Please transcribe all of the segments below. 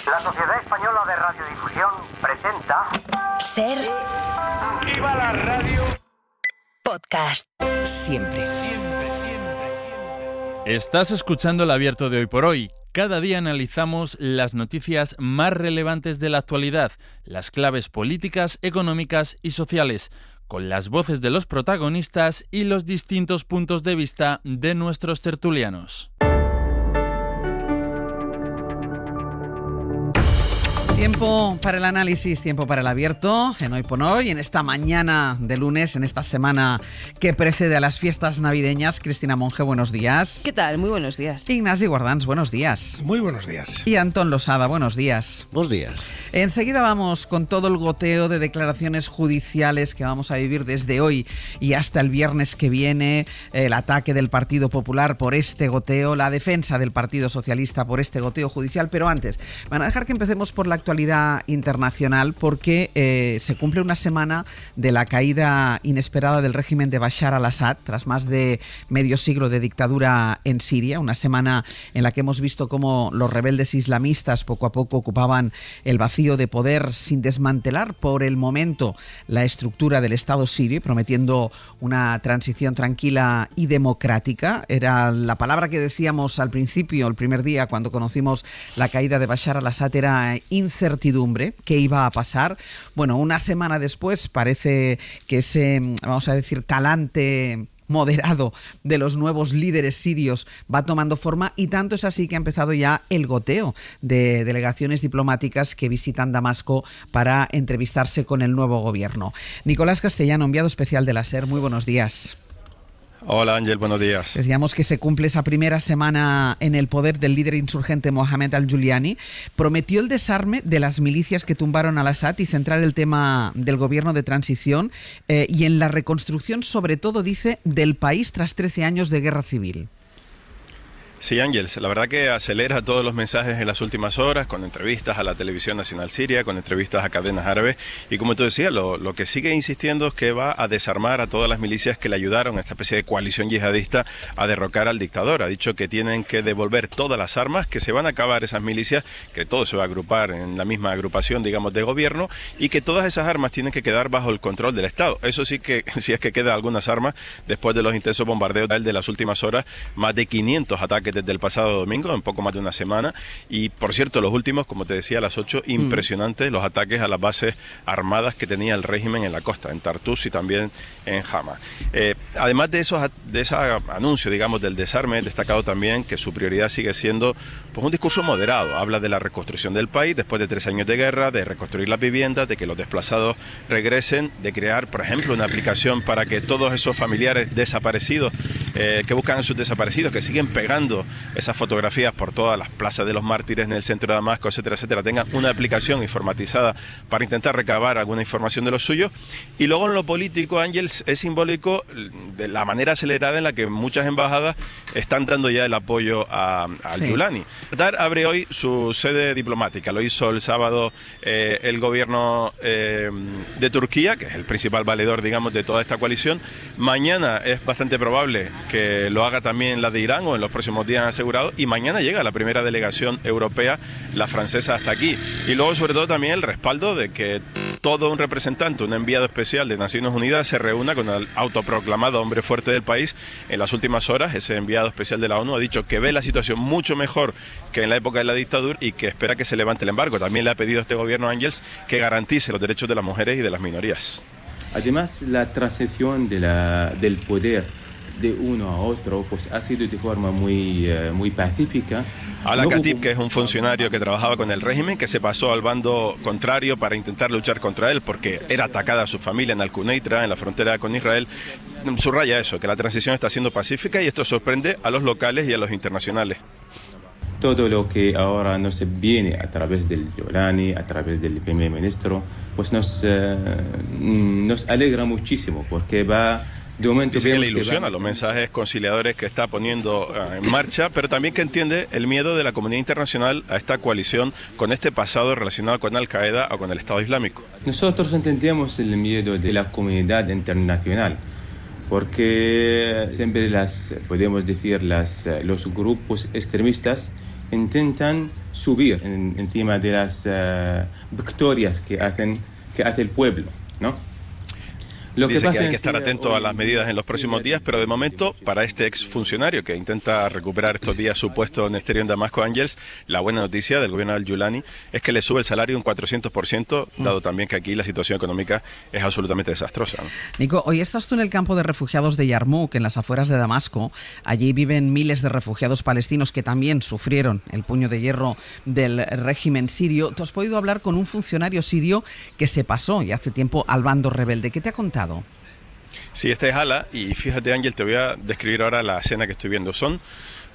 La Sociedad Española de Radiodifusión presenta... Ser... ¡Aquí va la radio! Podcast. Siempre. Estás escuchando el Abierto de Hoy por Hoy. Cada día analizamos las noticias más relevantes de la actualidad, las claves políticas, económicas y sociales, con las voces de los protagonistas y los distintos puntos de vista de nuestros tertulianos. Tiempo para el análisis, tiempo para el abierto, en Hoy por Hoy, en esta mañana de lunes, en esta semana que precede a las fiestas navideñas. Cristina Monge, buenos días. ¿Qué tal? Muy buenos días. Ignasi Guardans, buenos días. Muy buenos días. Y Antón Losada, buenos días. Buenos días. Enseguida vamos con todo el goteo de declaraciones judiciales que vamos a vivir desde hoy y hasta el viernes que viene, el ataque del Partido Popular por este goteo, la defensa del Partido Socialista por este goteo judicial, pero antes, van a dejar que empecemos por la actualidad internacional porque se cumple una semana de la caída inesperada del régimen de Bashar al-Assad tras más de medio siglo de dictadura en Siria, una semana en la que hemos visto cómo los rebeldes islamistas poco a poco ocupaban el vacío de poder sin desmantelar por el momento la estructura del Estado sirio, prometiendo una transición tranquila y democrática. Era la palabra que decíamos al principio, el primer día cuando conocimos la caída de Bashar al-Assad, era incertidumbre. ¿Qué iba a pasar? Bueno, una semana después parece que ese, vamos a decir, talante moderado de los nuevos líderes sirios va tomando forma, y tanto es así que ha empezado ya el goteo de delegaciones diplomáticas que visitan Damasco para entrevistarse con el nuevo gobierno. Nicolás Castellano, enviado especial de la SER, muy buenos días. Hola Ángel, buenos días. Decíamos que se cumple esa primera semana en el poder del líder insurgente Mohamed al-Juliani. Prometió el desarme de las milicias que tumbaron al-Assad y centrar el tema del gobierno de transición y en la reconstrucción, sobre todo, dice, del país tras 13 años de guerra civil. Sí, Ángel, la verdad que acelera todos los mensajes en las últimas horas, con entrevistas a la televisión nacional siria, con entrevistas a cadenas árabes, y como tú decías, lo que sigue insistiendo es que va a desarmar a todas las milicias que le ayudaron a esta especie de coalición yihadista a derrocar al dictador. Ha dicho que tienen que devolver todas las armas, que se van a acabar esas milicias, que todo se va a agrupar en la misma agrupación, digamos, de gobierno, y que todas esas armas tienen que quedar bajo el control del Estado. Eso sí, que si es que quedan algunas armas, después de los intensos bombardeos de las últimas horas, más de 500 ataques desde el pasado domingo, en poco más de una semana, y por cierto, los últimos, como te decía, a las 8, impresionantes los ataques a las bases armadas que tenía el régimen en la costa, en Tartus y también en Hama. Además de ese anuncio, digamos, del desarme, destacado también que su prioridad sigue siendo pues un discurso moderado. Habla de la reconstrucción del país después de 3 años de guerra, de reconstruir las viviendas, de que los desplazados regresen, de crear, por ejemplo, una aplicación para que todos esos familiares desaparecidos, que buscan a sus desaparecidos, que siguen pegando esas fotografías por todas las plazas de los mártires en el centro de Damasco, etcétera, etcétera, tengan una aplicación informatizada para intentar recabar alguna información de los suyos. Y luego en lo político, Ángel, es simbólico de la manera acelerada en la que muchas embajadas están dando ya el apoyo al-Julani. Qatar abre hoy su sede diplomática, lo hizo el sábado el gobierno de Turquía, que es el principal valedor, digamos, de toda esta coalición. Mañana es bastante probable que lo haga también la de Irán, o en los próximos días asegurado, y mañana llega la primera delegación europea, la francesa, hasta aquí. Y luego, sobre todo, también el respaldo de que todo un representante, un enviado especial de Naciones Unidas, se reúna con el autoproclamado hombre fuerte del país. En las últimas horas, ese enviado especial de la ONU ha dicho que ve la situación mucho mejor que en la época de la dictadura y que espera que se levante el embargo. También le ha pedido a este gobierno, Ángels, que garantice los derechos de las mujeres y de las minorías. Además, la transición del poder de uno a otro pues ha sido de forma muy pacífica. Ala Khatib, que es un funcionario que trabajaba con el régimen, que se pasó al bando contrario para intentar luchar contra él porque era atacada a su familia en Al-Quneitra, en la frontera con Israel, subraya eso, que la transición está siendo pacífica, y esto sorprende a los locales y a los internacionales. Todo lo que ahora nos viene a través del Julani, a través del primer ministro, pues nos alegra muchísimo, porque va... Dice que le ilusiona los mensajes conciliadores que está poniendo en marcha, pero también que entiende el miedo de la comunidad internacional a esta coalición con este pasado relacionado con Al-Qaeda o con el Estado Islámico. Nosotros entendemos el miedo de la comunidad internacional, porque siempre podemos decir los grupos extremistas intentan subir encima de las victorias que hace el pueblo, ¿no? Dice que hay que estar atento a las medidas en los próximos días, pero de momento, para este exfuncionario que intenta recuperar estos días su puesto en el exterior en Damasco, Ángels, la buena noticia del gobierno del Yulani es que le sube el salario un 400%, dado también que aquí la situación económica es absolutamente desastrosa, ¿no? Nico, hoy estás tú en el campo de refugiados de Yarmouk, en las afueras de Damasco. Allí viven miles de refugiados palestinos que también sufrieron el puño de hierro del régimen sirio. ¿Tú has podido hablar con un funcionario sirio que se pasó ya hace tiempo al bando rebelde? ¿Qué te ha contado? Sí, este es Ala, y fíjate, Ángel, te voy a describir ahora la escena que estoy viendo. Son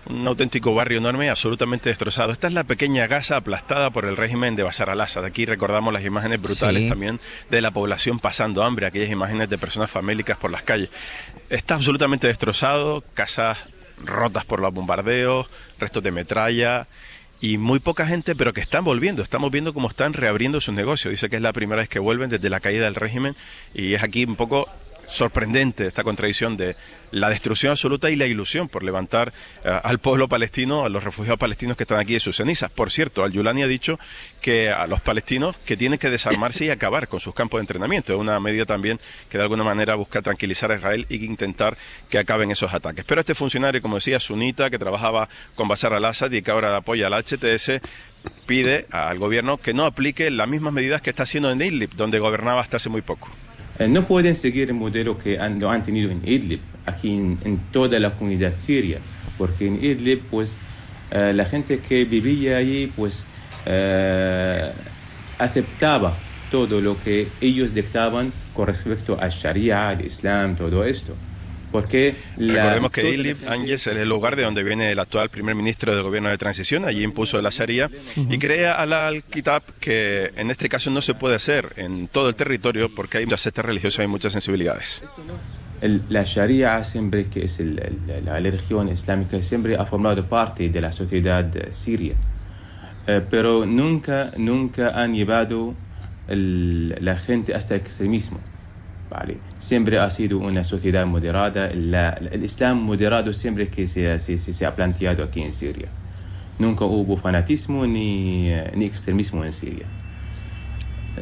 un auténtico barrio enorme, absolutamente destrozado. Esta es la pequeña Gaza aplastada por el régimen de Bashar al-Assad. Aquí recordamos las imágenes brutales también de la población pasando hambre, aquellas imágenes de personas famélicas por las calles. Está absolutamente destrozado, casas rotas por los bombardeos, restos de metralla y muy poca gente, pero que están volviendo. Estamos viendo cómo están reabriendo sus negocios. Dice que es la primera vez que vuelven desde la caída del régimen, y es aquí un poco sorprendente esta contradicción de la destrucción absoluta y la ilusión por levantar al pueblo palestino, a los refugiados palestinos que están aquí de sus cenizas. Por cierto, al-Yulani ha dicho que a los palestinos que tienen que desarmarse y acabar con sus campos de entrenamiento. Es una medida también que de alguna manera busca tranquilizar a Israel y intentar que acaben esos ataques. Pero este funcionario, como decía, sunita, que trabajaba con Bashar al-Assad y que ahora apoya al HTS, pide al gobierno que no aplique las mismas medidas que está haciendo en Idlib, donde gobernaba hasta hace muy poco. No pueden seguir el modelo que lo han tenido en Idlib, aquí en toda la comunidad siria, porque en Idlib, pues, la gente que vivía allí, pues, aceptaba todo lo que ellos dictaban con respecto al Sharia, al Islam, todo esto. Porque recordemos que Idlib, Ángels, es el lugar de donde viene el actual primer ministro del gobierno de transición. Allí impuso la Sharia y crea al-Kitab, que en este caso no se puede hacer en todo el territorio porque hay muchas sectas religiosas y muchas sensibilidades. La Sharia siempre, que es la religión islámica, siempre ha formado parte de la sociedad siria, pero nunca han llevado la gente hasta el extremismo. Vale. Siempre ha sido una sociedad moderada. El Islam moderado siempre que se ha planteado aquí en Siria. Nunca hubo fanatismo ni extremismo en Siria.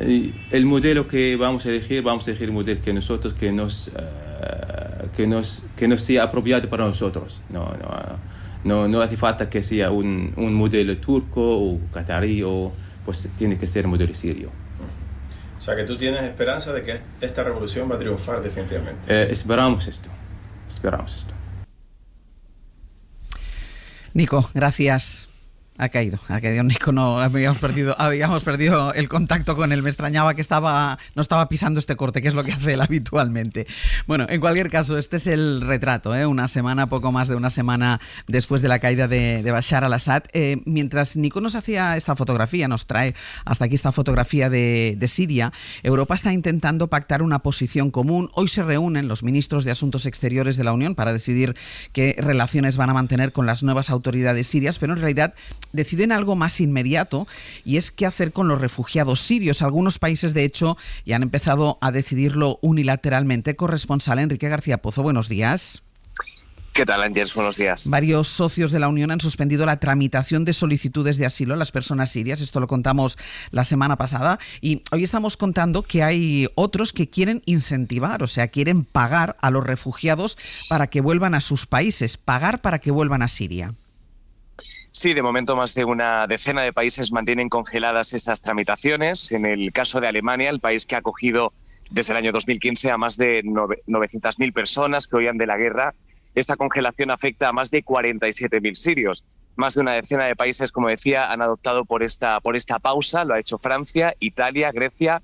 El modelo que vamos a elegir el modelo que nosotros que nos sea apropiado para nosotros. No hace falta que sea un modelo turco o catarí, pues tiene que ser un modelo sirio. O sea, que tú tienes esperanza de que esta revolución va a triunfar definitivamente. Esperamos esto. Nico, gracias. Ha caído Nico, no habíamos perdido el contacto con él. Me extrañaba que no estaba pisando este corte, que es lo que hace él habitualmente. Bueno, en cualquier caso, este es el retrato, poco más de una semana después de la caída de Bashar al-Assad. Mientras Nico nos hacía esta fotografía, nos trae hasta aquí esta fotografía de Siria, Europa está intentando pactar una posición común. Hoy se reúnen los ministros de Asuntos Exteriores de la Unión para decidir qué relaciones van a mantener con las nuevas autoridades sirias, pero en realidad deciden algo más inmediato, y es qué hacer con los refugiados sirios. Algunos países, de hecho, ya han empezado a decidirlo unilateralmente. Corresponsal Enrique García Pozo, buenos días. ¿Qué tal, Ángels? Buenos días. Varios socios de la Unión han suspendido la tramitación de solicitudes de asilo a las personas sirias. Esto lo contamos la semana pasada. Y hoy estamos contando que hay otros que quieren incentivar, o sea, quieren pagar a los refugiados para que vuelvan a sus países, pagar para que vuelvan a Siria. Sí, de momento más de una decena de países mantienen congeladas esas tramitaciones. En el caso de Alemania, el país que ha acogido desde el año 2015 a más de 900.000 personas que huían de la guerra, esta congelación afecta a más de 47.000 sirios. Más de una decena de países, como decía, han adoptado por esta pausa. Lo ha hecho Francia, Italia, Grecia,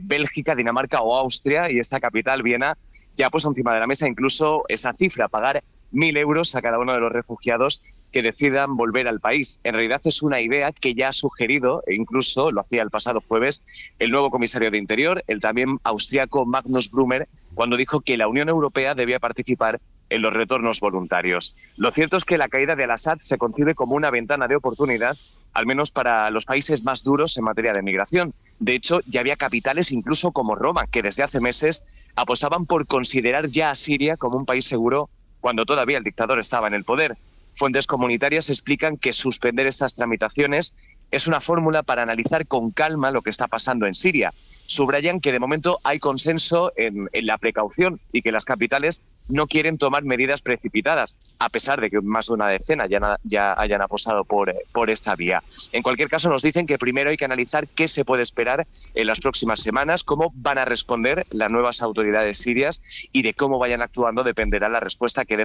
Bélgica, Dinamarca o Austria, y esta capital, Viena, ya puso encima de la mesa incluso esa cifra, pagar 1.000 euros a cada uno de los refugiados que decidan volver al país. En realidad es una idea que ya ha sugerido, e incluso lo hacía el pasado jueves, el nuevo comisario de Interior, el también austriaco Magnus Brunner, cuando dijo que la Unión Europea debía participar en los retornos voluntarios. Lo cierto es que la caída de al-Assad se concibe como una ventana de oportunidad, al menos para los países más duros en materia de migración. De hecho, ya había capitales, incluso como Roma, que desde hace meses apostaban por considerar ya a Siria como un país seguro cuando todavía el dictador estaba en el poder. Fuentes comunitarias explican que suspender estas tramitaciones es una fórmula para analizar con calma lo que está pasando en Siria. Subrayan que de momento hay consenso en la precaución y que las capitales no quieren tomar medidas precipitadas, a pesar de que más de una decena ya hayan apostado por esta vía. En cualquier caso, nos dicen que primero hay que analizar qué se puede esperar en las próximas semanas, cómo van a responder las nuevas autoridades sirias, y de cómo vayan actuando dependerá la respuesta que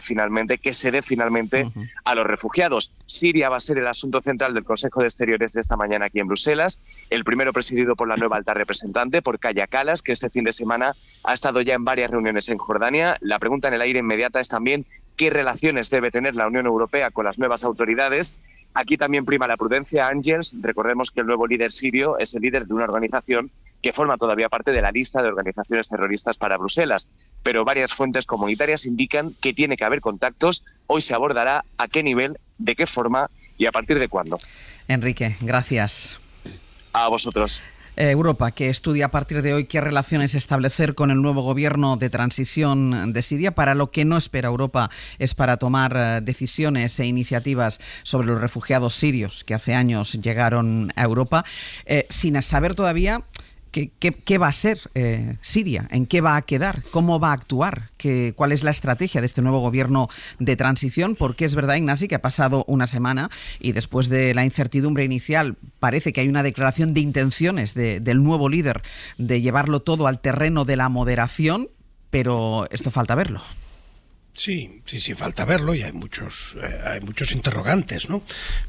se dé finalmente a los refugiados. Siria va a ser el asunto central del Consejo de Exteriores de esta mañana aquí en Bruselas, el primero presidido por la nueva alta representante, por Kaja Kallas, que este fin de semana ha estado ya en varias reuniones en Jordania. La pregunta en el aire inmediata es también qué relaciones debe tener la Unión Europea con las nuevas autoridades. Aquí también prima la prudencia, Ángels. Recordemos que el nuevo líder sirio es el líder de una organización que forma todavía parte de la lista de organizaciones terroristas para Bruselas. Pero varias fuentes comunitarias indican que tiene que haber contactos. Hoy se abordará a qué nivel, de qué forma y a partir de cuándo. Enrique, gracias. A vosotros. Europa, que estudia a partir de hoy qué relaciones establecer con el nuevo gobierno de transición de Siria. Para lo que no espera Europa es para tomar decisiones e iniciativas sobre los refugiados sirios que hace años llegaron a Europa, sin saber todavía ¿Qué va a ser Siria? ¿En qué va a quedar? ¿Cómo va a actuar? ¿Cuál es la estrategia de este nuevo gobierno de transición? Porque es verdad, Ignasi, que ha pasado una semana y después de la incertidumbre inicial parece que hay una declaración de intenciones del nuevo líder de llevarlo todo al terreno de la moderación, pero esto falta verlo. Sí, falta verlo y hay muchos interrogantes, ¿no?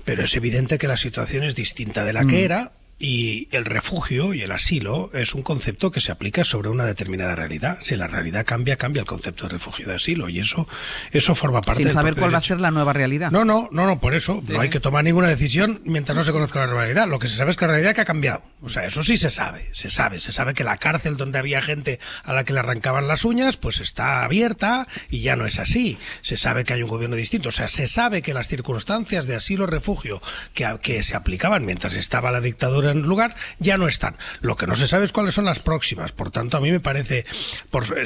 Pero es evidente que la situación es distinta de la que era. Y el refugio y el asilo es un concepto que se aplica sobre una determinada realidad. Si la realidad cambia el concepto de refugio y de asilo, y eso forma parte del propio derecho. Sin saber cuál va a ser la nueva realidad. No, por eso no hay que tomar ninguna decisión mientras no se conozca la nueva realidad. Lo que se sabe es que la realidad que ha cambiado. O sea, eso sí se sabe que la cárcel donde había gente a la que le arrancaban las uñas, pues está abierta y ya no es así. Se sabe que hay un gobierno distinto. O sea, se sabe que las circunstancias de asilo y refugio que se aplicaban mientras estaba la dictadura en lugar, ya no están. Lo que no se sabe es cuáles son las próximas. Por tanto, a mí me parece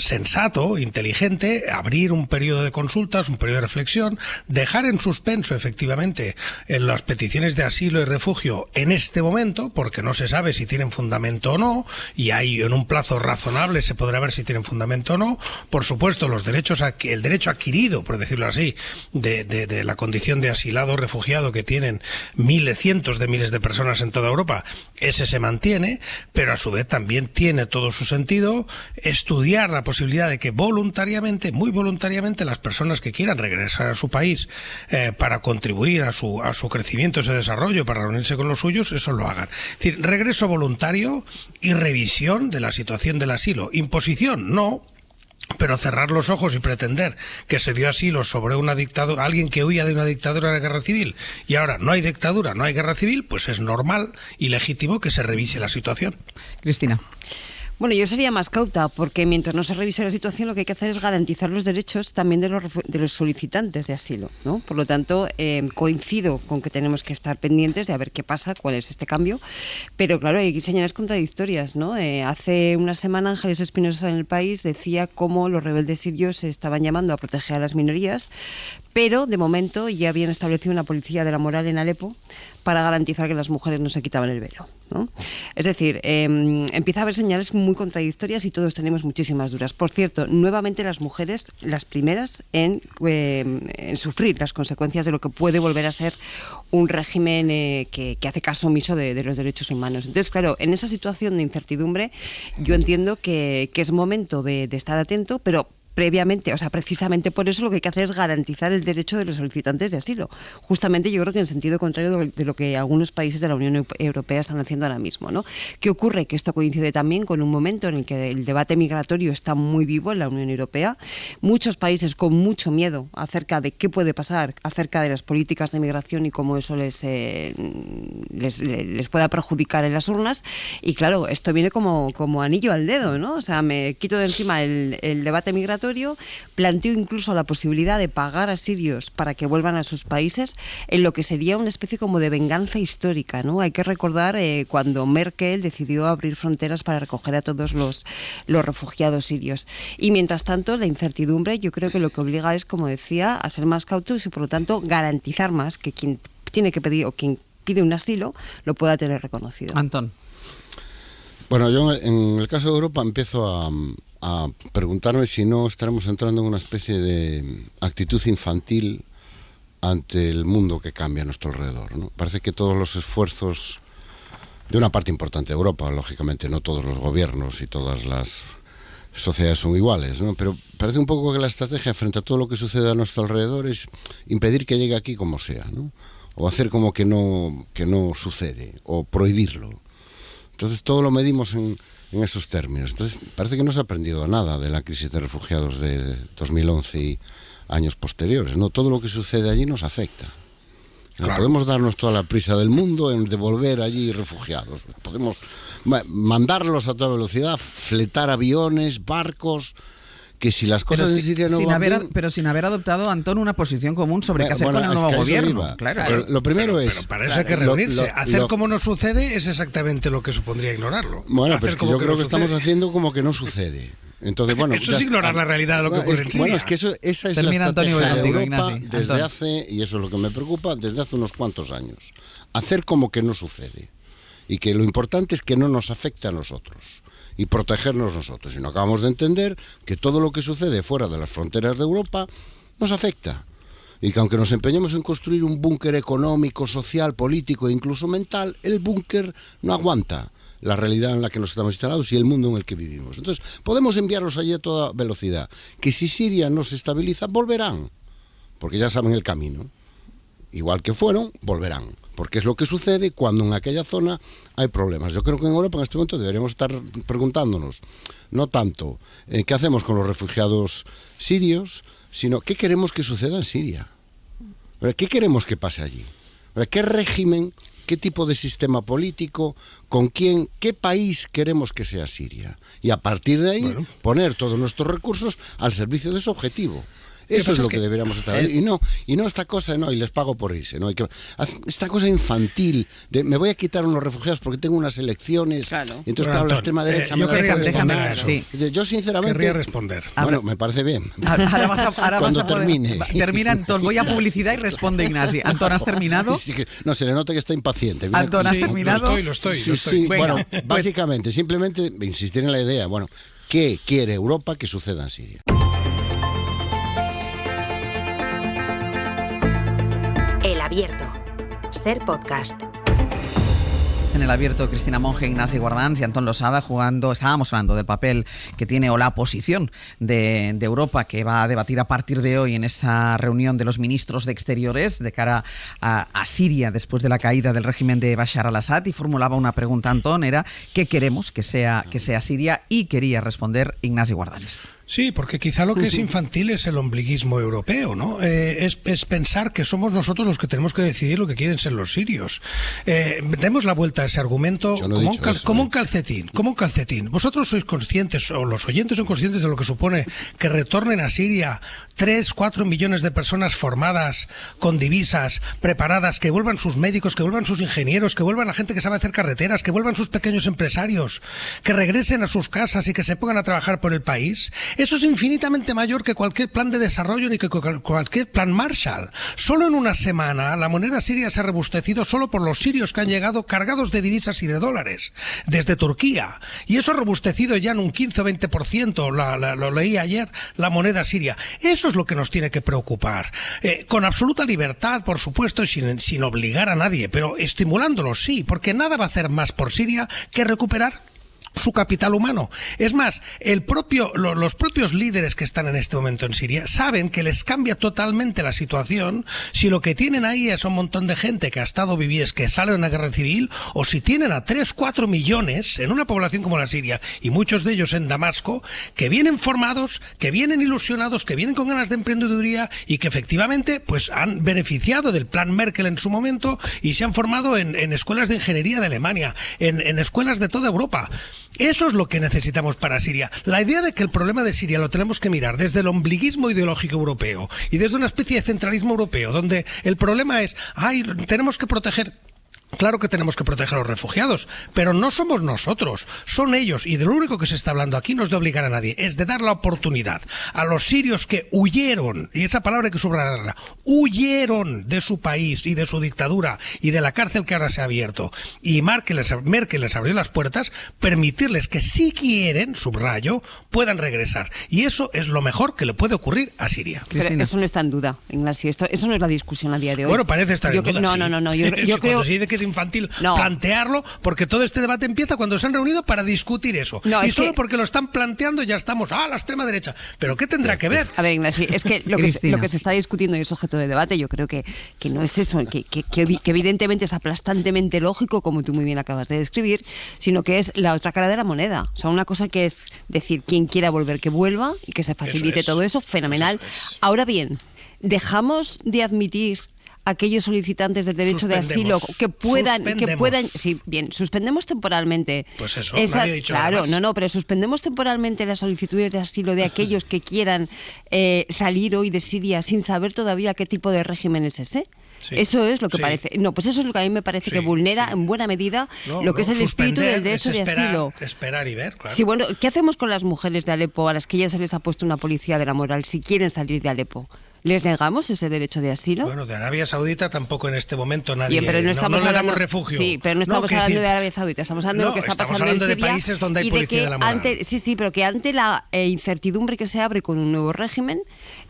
sensato, inteligente, abrir un periodo de consultas, un periodo de reflexión, dejar en suspenso, efectivamente, en las peticiones de asilo y refugio en este momento, porque no se sabe si tienen fundamento o no, y ahí en un plazo razonable se podrá ver si tienen fundamento o no. Por supuesto, el derecho adquirido, por decirlo así, de la condición de asilado o refugiado que tienen cientos de miles de personas en toda Europa, ese se mantiene, pero a su vez también tiene todo su sentido estudiar la posibilidad de que voluntariamente, muy voluntariamente, las personas que quieran regresar a su país para contribuir a su crecimiento, a su desarrollo, para reunirse con los suyos, eso lo hagan. Es decir, regreso voluntario y revisión de la situación del asilo. Imposición, no. Pero cerrar los ojos y pretender que se dio asilo sobre una dictadura, alguien que huía de una dictadura de guerra civil, y ahora no hay dictadura, no hay guerra civil, pues es normal y legítimo que se revise la situación. Cristina. Bueno, yo sería más cauta, porque mientras no se revise la situación, lo que hay que hacer es garantizar los derechos también de los solicitantes de asilo, ¿no? Por lo tanto, coincido con que tenemos que estar pendientes de a ver qué pasa, cuál es este cambio, pero claro, hay señales contradictorias, ¿no? Hace una semana Ángeles Espinosa en El País decía cómo los rebeldes sirios se estaban llamando a proteger a las minorías, pero de momento ya habían establecido una policía de la moral en Alepo para garantizar que las mujeres no se quitaban el velo, ¿no? Es decir, empieza a haber señales muy contradictorias y todos tenemos muchísimas dudas. Por cierto, nuevamente las mujeres, las primeras en sufrir las consecuencias de lo que puede volver a ser un régimen que hace caso omiso de los derechos humanos. Entonces, claro, en esa situación de incertidumbre, yo entiendo que es momento de estar atento, pero previamente, o sea, precisamente por eso lo que hay que hacer es garantizar el derecho de los solicitantes de asilo. Justamente yo creo que en sentido contrario de lo que algunos países de la Unión Europea están haciendo ahora mismo, ¿no? ¿Qué ocurre? Que esto coincide también con un momento en el que el debate migratorio está muy vivo en la Unión Europea. Muchos países con mucho miedo acerca de qué puede pasar, acerca de las políticas de migración y cómo eso les pueda perjudicar en las urnas. Y claro, esto viene como anillo al dedo, ¿no? O sea, me quito de encima el debate migratorio migratorio, planteó incluso la posibilidad de pagar a sirios para que vuelvan a sus países, en lo que sería una especie como de venganza histórica, ¿no? Hay que recordar cuando Merkel decidió abrir fronteras para recoger a todos los refugiados sirios. Y mientras tanto, la incertidumbre yo creo que lo que obliga es, como decía, a ser más cautos y por lo tanto garantizar más que quien tiene que pedir o quien pide un asilo lo pueda tener reconocido. Antón. Bueno, yo en el caso de Europa empiezo a preguntarme si no estaremos entrando en una especie de actitud infantil ante el mundo que cambia a nuestro alrededor, ¿no? Parece que todos los esfuerzos de una parte importante de Europa, lógicamente no todos los gobiernos y todas las sociedades son iguales, ¿no? Pero parece un poco que la estrategia frente a todo lo que sucede a nuestro alrededor es impedir que llegue aquí como sea, ¿no? O hacer como que no sucede, o prohibirlo. Entonces todo lo medimos en esos términos. Entonces parece que no se ha aprendido nada de la crisis de refugiados de 2011 y años posteriores, ¿no? Todo lo que sucede allí nos afecta. Claro. Podemos darnos toda la prisa del mundo en devolver allí refugiados. Podemos mandarlos a toda velocidad, fletar aviones, barcos, que si las cosas en Siria no van bien... Pero sin haber adoptado, Antón, una posición común sobre qué hacer con el nuevo gobierno. Claro. Pero lo primero pero para eso hay que reunirse. Hacer como no sucede es exactamente lo que supondría ignorarlo. Bueno, pues yo creo que estamos haciendo como que no sucede. Entonces, bueno, eso es ignorar la realidad de lo que ocurre en Siria. Bueno, es que esa es la estrategia de Europa desde hace, y eso es lo que me preocupa, desde hace unos cuantos años. Hacer como que no sucede. Y que lo importante es que no nos afecte a nosotros y protegernos nosotros. Y no acabamos de entender que todo lo que sucede fuera de las fronteras de Europa nos afecta. Y que aunque nos empeñemos en construir un búnker económico, social, político e incluso mental, el búnker no aguanta la realidad en la que nos estamos instalados y el mundo en el que vivimos. Entonces, podemos enviarlos allí a toda velocidad. Que si Siria no se estabiliza, volverán. Porque ya saben el camino. Igual que fueron, volverán. Porque es lo que sucede cuando en aquella zona hay problemas. Yo creo que en Europa en este momento deberíamos estar preguntándonos, no tanto qué hacemos con los refugiados sirios, sino qué queremos que suceda en Siria. ¿Qué queremos que pase allí? ¿Qué régimen, qué tipo de sistema político, con quién, qué país queremos que sea Siria? Y a partir de ahí, poner todos nuestros recursos al servicio de ese objetivo. Eso es lo que deberíamos estar. Y no esta cosa de no, y les pago por irse. ¿No? Esta cosa infantil de me voy a quitar unos refugiados porque tengo unas elecciones. Claro. Y entonces, claro, la extrema derecha me Yo sinceramente querría responder. Bueno, me parece bien. Ahora vas a termine. Termina Antón, voy a publicidad y responde Ignasi. Antón, ¿has terminado? No, se le nota que está impaciente. Antón, ¿has terminado? Lo estoy. Sí. Bueno, básicamente, simplemente insistir en la idea. Bueno, ¿qué quiere Europa que suceda en Siria? El Abierto. Ser Podcast. En El Abierto, Cristina Monge, Ignasi Guardans y Antón Losada estábamos hablando del papel que tiene o la posición de Europa que va a debatir a partir de hoy en esa reunión de los ministros de Exteriores de cara a Siria después de la caída del régimen de Bashar al-Assad, y formulaba una pregunta, Antón, era ¿qué queremos que sea Siria? Y quería responder Ignasi Guardans. Sí, porque quizá lo que es infantil es el ombliguismo europeo, ¿no? Es pensar que somos nosotros los que tenemos que decidir lo que quieren ser los sirios. Demos la vuelta a ese argumento como un calcetín. Vosotros sois conscientes, o los oyentes son conscientes de lo que supone que retornen a Siria 3-4 millones de personas formadas, con divisas, preparadas, que vuelvan sus médicos, que vuelvan sus ingenieros, que vuelvan la gente que sabe hacer carreteras, que vuelvan sus pequeños empresarios, que regresen a sus casas y que se pongan a trabajar por el país. Eso es infinitamente mayor que cualquier plan de desarrollo ni que cualquier plan Marshall. Solo en una semana la moneda siria se ha robustecido solo por los sirios que han llegado cargados de divisas y de dólares desde Turquía. Y eso ha robustecido ya en un 15 o 20%, lo leí ayer, la moneda siria. Eso es lo que nos tiene que preocupar. Con absoluta libertad, por supuesto, sin obligar a nadie, pero estimulándolos, sí, porque nada va a hacer más por Siria que recuperar su capital humano. Es más, los propios líderes que están en este momento en Siria saben que les cambia totalmente la situación si lo que tienen ahí es un montón de gente que ha estado viviendo, que sale de una guerra civil, o si tienen a 3-4 millones en una población como la siria, y muchos de ellos en Damasco, que vienen formados, que vienen ilusionados, que vienen con ganas de emprendeduría y que efectivamente pues han beneficiado del plan Merkel en su momento y se han formado en escuelas de ingeniería de Alemania, en escuelas de toda Europa. Eso es lo que necesitamos para Siria. La idea de que el problema de Siria lo tenemos que mirar desde el ombliguismo ideológico europeo y desde una especie de centralismo europeo, donde el problema es, tenemos que proteger... Claro que tenemos que proteger a los refugiados, pero no somos nosotros, son ellos. Y de lo único que se está hablando aquí no es de obligar a nadie, es de dar la oportunidad a los sirios que huyeron, y esa palabra hay que subrayarla, huyeron de su país y de su dictadura y de la cárcel que ahora se ha abierto. Y Merkel les abrió las puertas, permitirles que si quieren, subrayo, puedan regresar. Y eso es lo mejor que le puede ocurrir a Siria. Pero eso no está en duda, Ignacio. Eso no es la discusión a día de hoy. Bueno, parece estar en duda. No. Yo creo... Se dice que es infantil plantearlo, porque todo este debate empieza cuando se han reunido para discutir eso. Y solo porque lo están planteando ya estamos, la extrema derecha. ¿Pero qué tendrá que ver? A ver, Ignacio, es que lo que se está discutiendo y es objeto de debate, yo creo que no es eso, que evidentemente es aplastantemente lógico, como tú muy bien acabas de describir, sino que es la otra cara de la moneda. O sea, una cosa que es decir, quien quiera volver, que vuelva y que se facilite todo eso, fenomenal. Ahora bien, dejamos de admitir aquellos solicitantes del derecho de asilo que puedan sí, bien, suspendemos temporalmente. Pues eso, nadie ha dicho nada más. Claro, pero suspendemos temporalmente las solicitudes de asilo de aquellos que quieran salir hoy de Siria sin saber todavía qué tipo de régimen es ese. Sí, eso es lo que parece. No, pues eso es lo que a mí me parece que vulnera en buena medida lo que es el espíritu del derecho de asilo. Esperar y ver, claro. Sí, bueno, ¿qué hacemos con las mujeres de Alepo a las que ya se les ha puesto una policía de la moral si quieren salir de Alepo? ¿Les negamos ese derecho de asilo? Bueno, de Arabia Saudita tampoco en este momento nadie. Bien, pero no le damos refugio. Sí, pero no estamos hablando de Arabia Saudita, estamos hablando de lo que está pasando en Siria. Estamos hablando de países donde hay policía de la moral. Sí, pero que ante la incertidumbre que se abre con un nuevo régimen,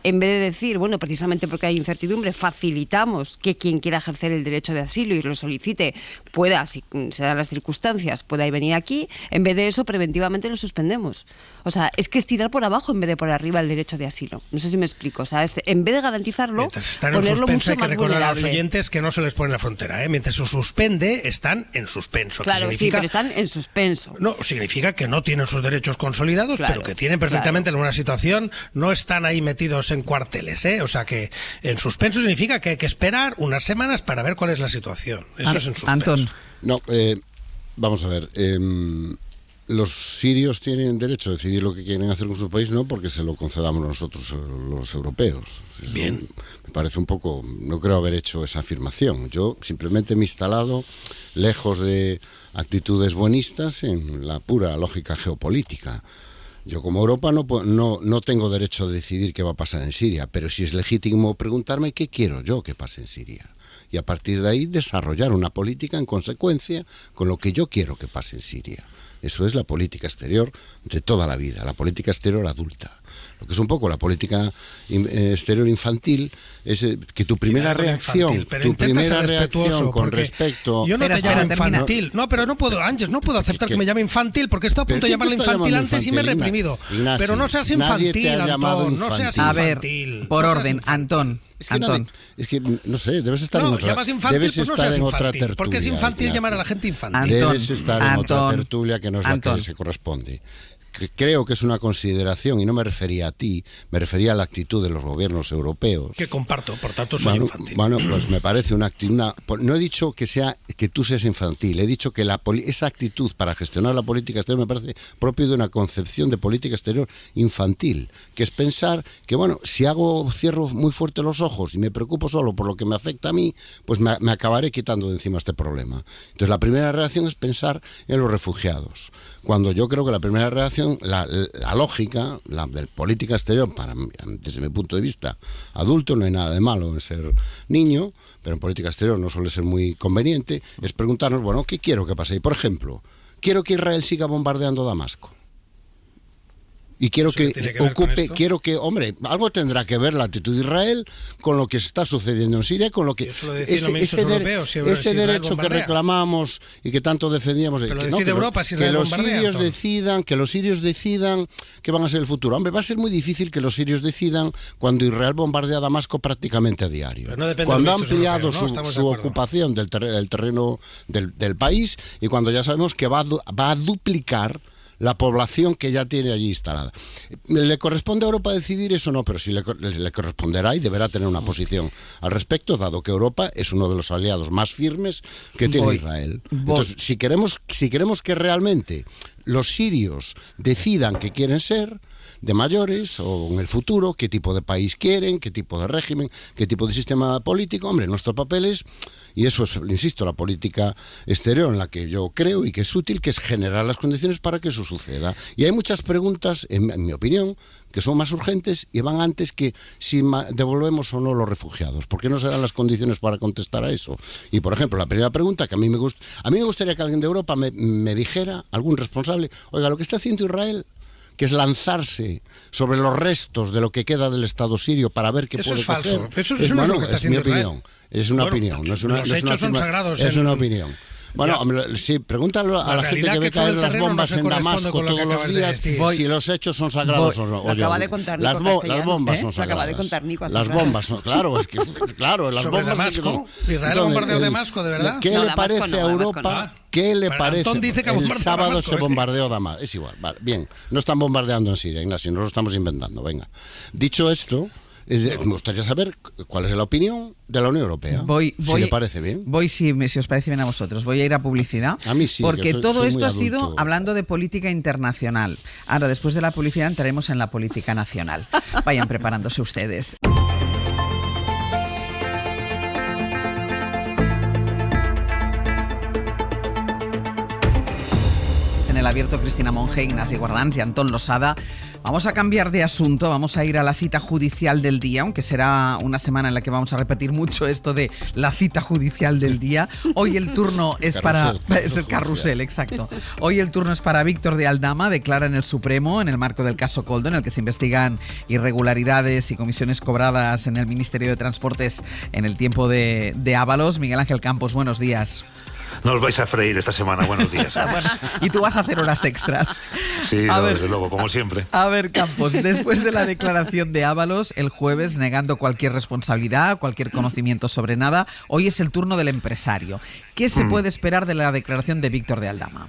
en vez de decir, bueno, precisamente porque hay incertidumbre, facilitamos que quien quiera ejercer el derecho de asilo y lo solicite pueda, si se dan las circunstancias, pueda venir aquí, en vez de eso, preventivamente lo suspendemos. O sea, es que es tirar por abajo en vez de por arriba el derecho de asilo. No sé si me explico. O sea, es en vez de garantizarlo, mientras están ponerlo en suspenso, mucho hay que recordar vulnerable. a los oyentes que no se les pone en la frontera. Mientras se suspende, están en suspenso. Claro, sí, pero están en suspenso. No, significa que no tienen sus derechos consolidados, pero que tienen perfectamente en una situación, no están ahí metidos en cuarteles. O sea que en suspenso significa que hay que esperar unas semanas para ver cuál es la situación. Eso es en suspenso. Antón. No, vamos a ver. Los sirios tienen derecho a decidir lo que quieren hacer con su país, no porque se lo concedamos nosotros los europeos. Eso bien. Me parece un poco, no creo haber hecho esa afirmación. Yo simplemente me he instalado lejos de actitudes buenistas en la pura lógica geopolítica. Yo como Europa no tengo derecho a decidir qué va a pasar en Siria, pero sí es legítimo preguntarme qué quiero yo que pase en Siria. Y a partir de ahí desarrollar una política en consecuencia con lo que yo quiero que pase en Siria. Eso es la política exterior de toda la vida, la política exterior adulta. Lo que es un poco la política exterior infantil es que tu primera reacción, con respecto... Yo no te llamo infantil. No, pero no puedo, Ángel, no puedo aceptar que me llame infantil porque he estado a punto de llamarle infantil antes y me he reprimido. Ignacio, pero no seas infantil, Antón, no seas infantil. A ver, por orden, Antón. Es que no sé, debes estar en otra llamas infantil, debes pues no estar seas en otra infantil, tertulia. porque es infantil llamar a la gente infantil. Debes estar en otra tertulia que no es la que se corresponde. Creo que es una consideración, y no me refería a ti, me refería a la actitud de los gobiernos europeos. Que comparto, por tanto soy infantil. Bueno, pues me parece una actitud... No he dicho que tú seas infantil, he dicho que esa actitud para gestionar la política exterior me parece propio de una concepción de política exterior infantil, que es pensar que, bueno, si cierro muy fuerte los ojos y me preocupo solo por lo que me afecta a mí, pues me acabaré quitando de encima este problema. Entonces la primera reacción es pensar en los refugiados, cuando yo creo que la primera reacción, la lógica, la de política exterior, desde mi punto de vista adulto, no hay nada de malo en ser niño, pero en política exterior no suele ser muy conveniente, es preguntarnos, bueno, ¿qué quiero que pase? Y, por ejemplo, quiero que Israel siga bombardeando Damasco. Y quiero hombre, algo tendrá que ver la actitud de Israel con lo que está sucediendo en Siria, con lo que ese derecho que reclamamos y que tanto defendíamos, que los sirios decidan qué van a ser el futuro. Hombre, va a ser muy difícil que los sirios decidan cuando Israel bombardea Damasco prácticamente a diario. Cuando ha ampliado su ocupación del terreno del país y cuando ya sabemos que va a duplicar la población que ya tiene allí instalada. ¿Le corresponde a Europa decidir eso? No, pero sí le corresponderá y deberá tener una posición al respecto, dado que Europa es uno de los aliados más firmes que tiene Israel. Entonces, si queremos que realmente los sirios decidan qué quieren ser de mayores o en el futuro, qué tipo de país quieren, qué tipo de régimen, qué tipo de sistema político. Hombre, nuestro papel es, y eso es, insisto, la política exterior en la que yo creo y que es útil, que es generar las condiciones para que eso suceda. Y hay muchas preguntas, en mi opinión, que son más urgentes y van antes que si devolvemos o no los refugiados. ¿Por qué no se dan las condiciones para contestar a eso? Y, por ejemplo, la primera pregunta que a mí me gustaría que alguien de Europa me dijera, algún responsable, oiga, lo que está haciendo Israel, que es lanzarse sobre los restos de lo que queda del Estado sirio para ver qué puede hacer. Eso es falso. Eso no es lo que está haciendo Israel. Es una opinión. No es una, los no es hechos una son sagrados. Es una opinión. Bueno, sí, pregúntalo a la gente que ve caer las bombas en Damasco todos los días si los hechos son sagrados o no. Acaba de contar Nico las bombas son sagradas. Acaba de contar Nico. Las bombas son, claro, es que claro, las sobre bombas Damasco. Israel bombardeó Damasco, de verdad. ¿Qué le parece a Europa? ¿Qué le parece? Antón dice que el sábado se bombardeó Damasco. Es igual, vale, bien. No están bombardeando en Siria, Ignacio, no lo estamos inventando. Venga. Dicho esto, me gustaría saber cuál es la opinión de la Unión Europea. Si le parece bien. Si os parece bien a vosotros. Voy a ir a publicidad. A mí sí. Porque todo esto ha sido hablando de política internacional. Ahora, después de la publicidad, entraremos en la política nacional. Vayan preparándose ustedes. En el abierto, Cristina Monge, Ignasi Guardans y Antón Losada. Vamos a cambiar de asunto, vamos a ir a la cita judicial del día, aunque será una semana en la que vamos a repetir mucho esto de la cita judicial del día. Hoy el turno es es el carrusel, exacto. Hoy el turno es para Víctor de Aldama, declara en el Supremo en el marco del caso Koldo, en el que se investigan irregularidades y comisiones cobradas en el Ministerio de Transportes en el tiempo de Ábalos. Miguel Ángel Campos, buenos días. No os vais a freír esta semana, buenos días. Bueno, y tú vas a hacer horas extras. Sí, desde luego, como siempre. A ver, Campos, después de la declaración de Ábalos, el jueves, negando cualquier responsabilidad, cualquier conocimiento sobre nada, hoy es el turno del empresario. ¿Qué se puede esperar de la declaración de Víctor de Aldama?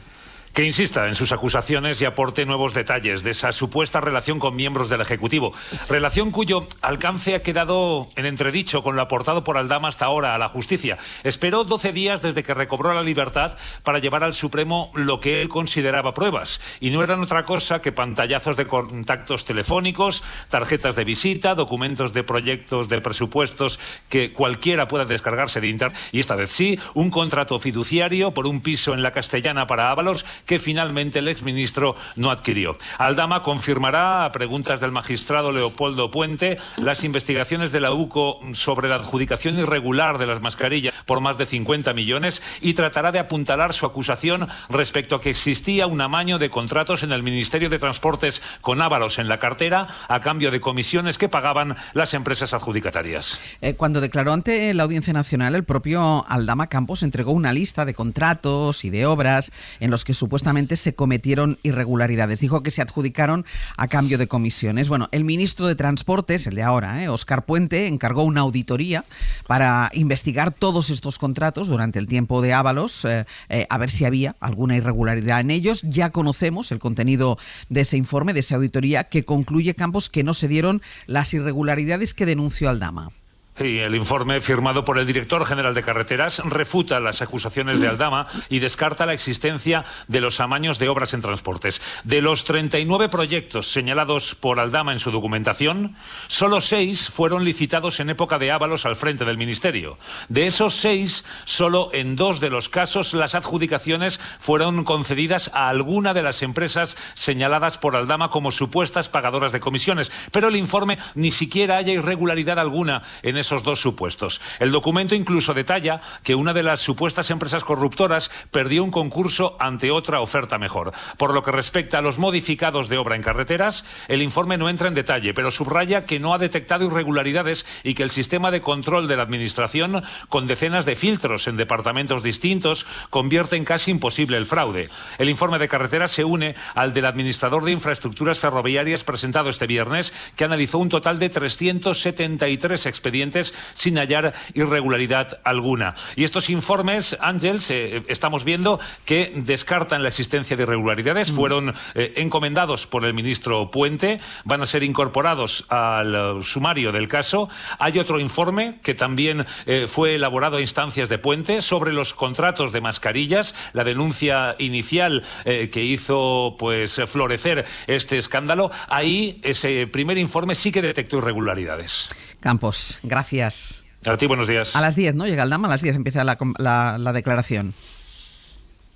Que insista en sus acusaciones y aporte nuevos detalles de esa supuesta relación con miembros del Ejecutivo. Relación cuyo alcance ha quedado en entredicho con lo aportado por Aldama hasta ahora a la justicia. Esperó 12 días desde que recobró la libertad para llevar al Supremo lo que él consideraba pruebas. Y no eran otra cosa que pantallazos de contactos telefónicos, tarjetas de visita, documentos de proyectos de presupuestos que cualquiera pueda descargarse de internet. Y esta vez sí, un contrato fiduciario por un piso en la Castellana para Ábalos que finalmente el exministro no adquirió. Aldama confirmará, a preguntas del magistrado Leopoldo Puente, las investigaciones de la UCO sobre la adjudicación irregular de las mascarillas por más de 50 millones y tratará de apuntalar su acusación respecto a que existía un amaño de contratos en el Ministerio de Transportes con Ábalos en la cartera a cambio de comisiones que pagaban las empresas adjudicatarias. Cuando declaró ante la Audiencia Nacional, el propio Aldama Campos entregó una lista de contratos y de obras en los que supuestamente se cometieron irregularidades. Dijo que se adjudicaron a cambio de comisiones. Bueno, el ministro de Transportes, el de ahora, Óscar Puente, encargó una auditoría para investigar todos estos contratos durante el tiempo de Ábalos, a ver si había alguna irregularidad en ellos. Ya conocemos el contenido de ese informe, de esa auditoría, que concluye, Campos, que no se dieron las irregularidades que denunció Aldama. Sí, el informe firmado por el director general de Carreteras refuta las acusaciones de Aldama y descarta la existencia de los amaños de obras en transportes. De los 39 proyectos señalados por Aldama en su documentación, solo 6 fueron licitados en época de Ábalos al frente del Ministerio. De esos 6, solo en 2 de los casos las adjudicaciones fueron concedidas a alguna de las empresas señaladas por Aldama como supuestas pagadoras de comisiones. Pero el informe ni siquiera halla irregularidad alguna en esos 2 supuestos. El documento incluso detalla que una de las supuestas empresas corruptoras perdió un concurso ante otra oferta mejor. Por lo que respecta a los modificados de obra en carreteras, el informe no entra en detalle, pero subraya que no ha detectado irregularidades y que el sistema de control de la Administración, con decenas de filtros en departamentos distintos, convierte en casi imposible el fraude. El informe de carreteras se une al del administrador de infraestructuras ferroviarias presentado este viernes, que analizó un total de 373 expedientes expedientes sin hallar irregularidad alguna. Y estos informes, Ángels, estamos viendo que descartan la existencia de irregularidades, fueron encomendados por el ministro Puente, van a ser incorporados al sumario del caso. Hay otro informe que también fue elaborado a instancias de Puente sobre los contratos de mascarillas, la denuncia inicial que hizo pues florecer este escándalo. Ahí ese primer informe sí que detectó irregularidades. Campos, gracias. A ti, buenos días. A las 10, ¿no? Llega el Aldama, a las 10 empieza la declaración.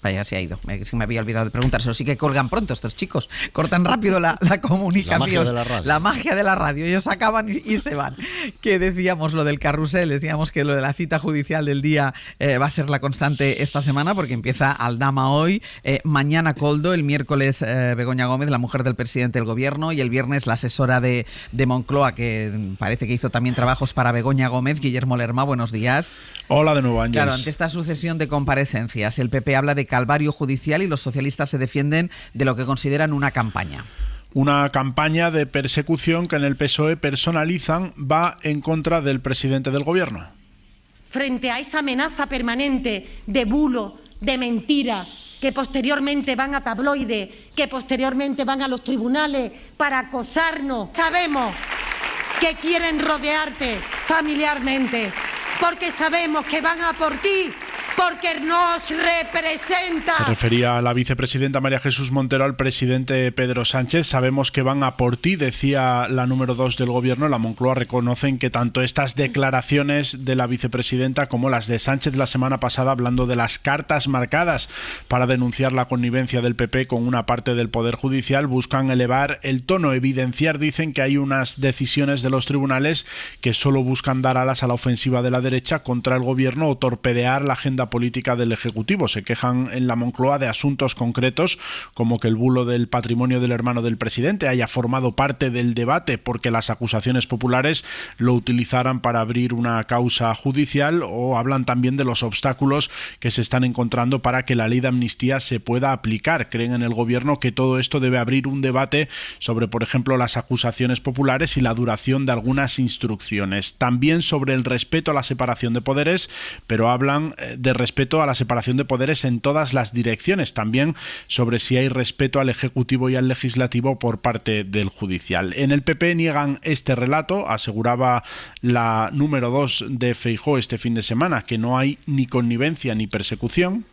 Vaya, se ha ido. Es que me había olvidado de preguntárselo. Sí que colgan pronto estos chicos. Cortan rápido la comunicación. La magia de la radio. La magia de la radio. Ellos acaban y se van. Que decíamos lo del carrusel, decíamos que lo de la cita judicial del día va a ser la constante esta semana porque empieza Aldama hoy, mañana Koldo, el miércoles Begoña Gómez, la mujer del presidente del gobierno, y el viernes la asesora de Moncloa, que parece que hizo también trabajos para Begoña Gómez, Guillermo Lerma. Buenos días. Hola de nuevo, Ángels. Claro, ante esta sucesión de comparecencias, el PP habla de calvario judicial y los socialistas se defienden de lo que consideran una campaña. Una campaña de persecución que en el PSOE personalizan va en contra del presidente del gobierno. Frente a esa amenaza permanente de bulo, de mentira, que posteriormente van a tabloides, que posteriormente van a los tribunales para acosarnos, sabemos que quieren rodearte familiarmente, porque sabemos que van a por ti, porque nos representa. Se refería a la vicepresidenta María Jesús Montero al presidente Pedro Sánchez. Sabemos que van a por ti, decía la número 2 del gobierno. La Moncloa reconocen que tanto estas declaraciones de la vicepresidenta como las de Sánchez la semana pasada, hablando de las cartas marcadas para denunciar la connivencia del PP con una parte del Poder Judicial, buscan elevar el tono, evidenciar, dicen, que hay unas decisiones de los tribunales que solo buscan dar alas a la ofensiva de la derecha contra el gobierno o torpedear la agenda política del Ejecutivo. Se quejan en la Moncloa de asuntos concretos, como que el bulo del patrimonio del hermano del presidente haya formado parte del debate porque las acusaciones populares lo utilizaran para abrir una causa judicial, o hablan también de los obstáculos que se están encontrando para que la ley de amnistía se pueda aplicar. Creen en el gobierno que todo esto debe abrir un debate sobre, por ejemplo, las acusaciones populares y la duración de algunas instrucciones. También sobre el respeto a la separación de poderes, pero hablan de respeto a la separación de poderes en todas las direcciones, también sobre si hay respeto al Ejecutivo y al Legislativo por parte del Judicial. En el PP niegan este relato, aseguraba la número 2 de Feijóo este fin de semana, que no hay ni connivencia ni persecución.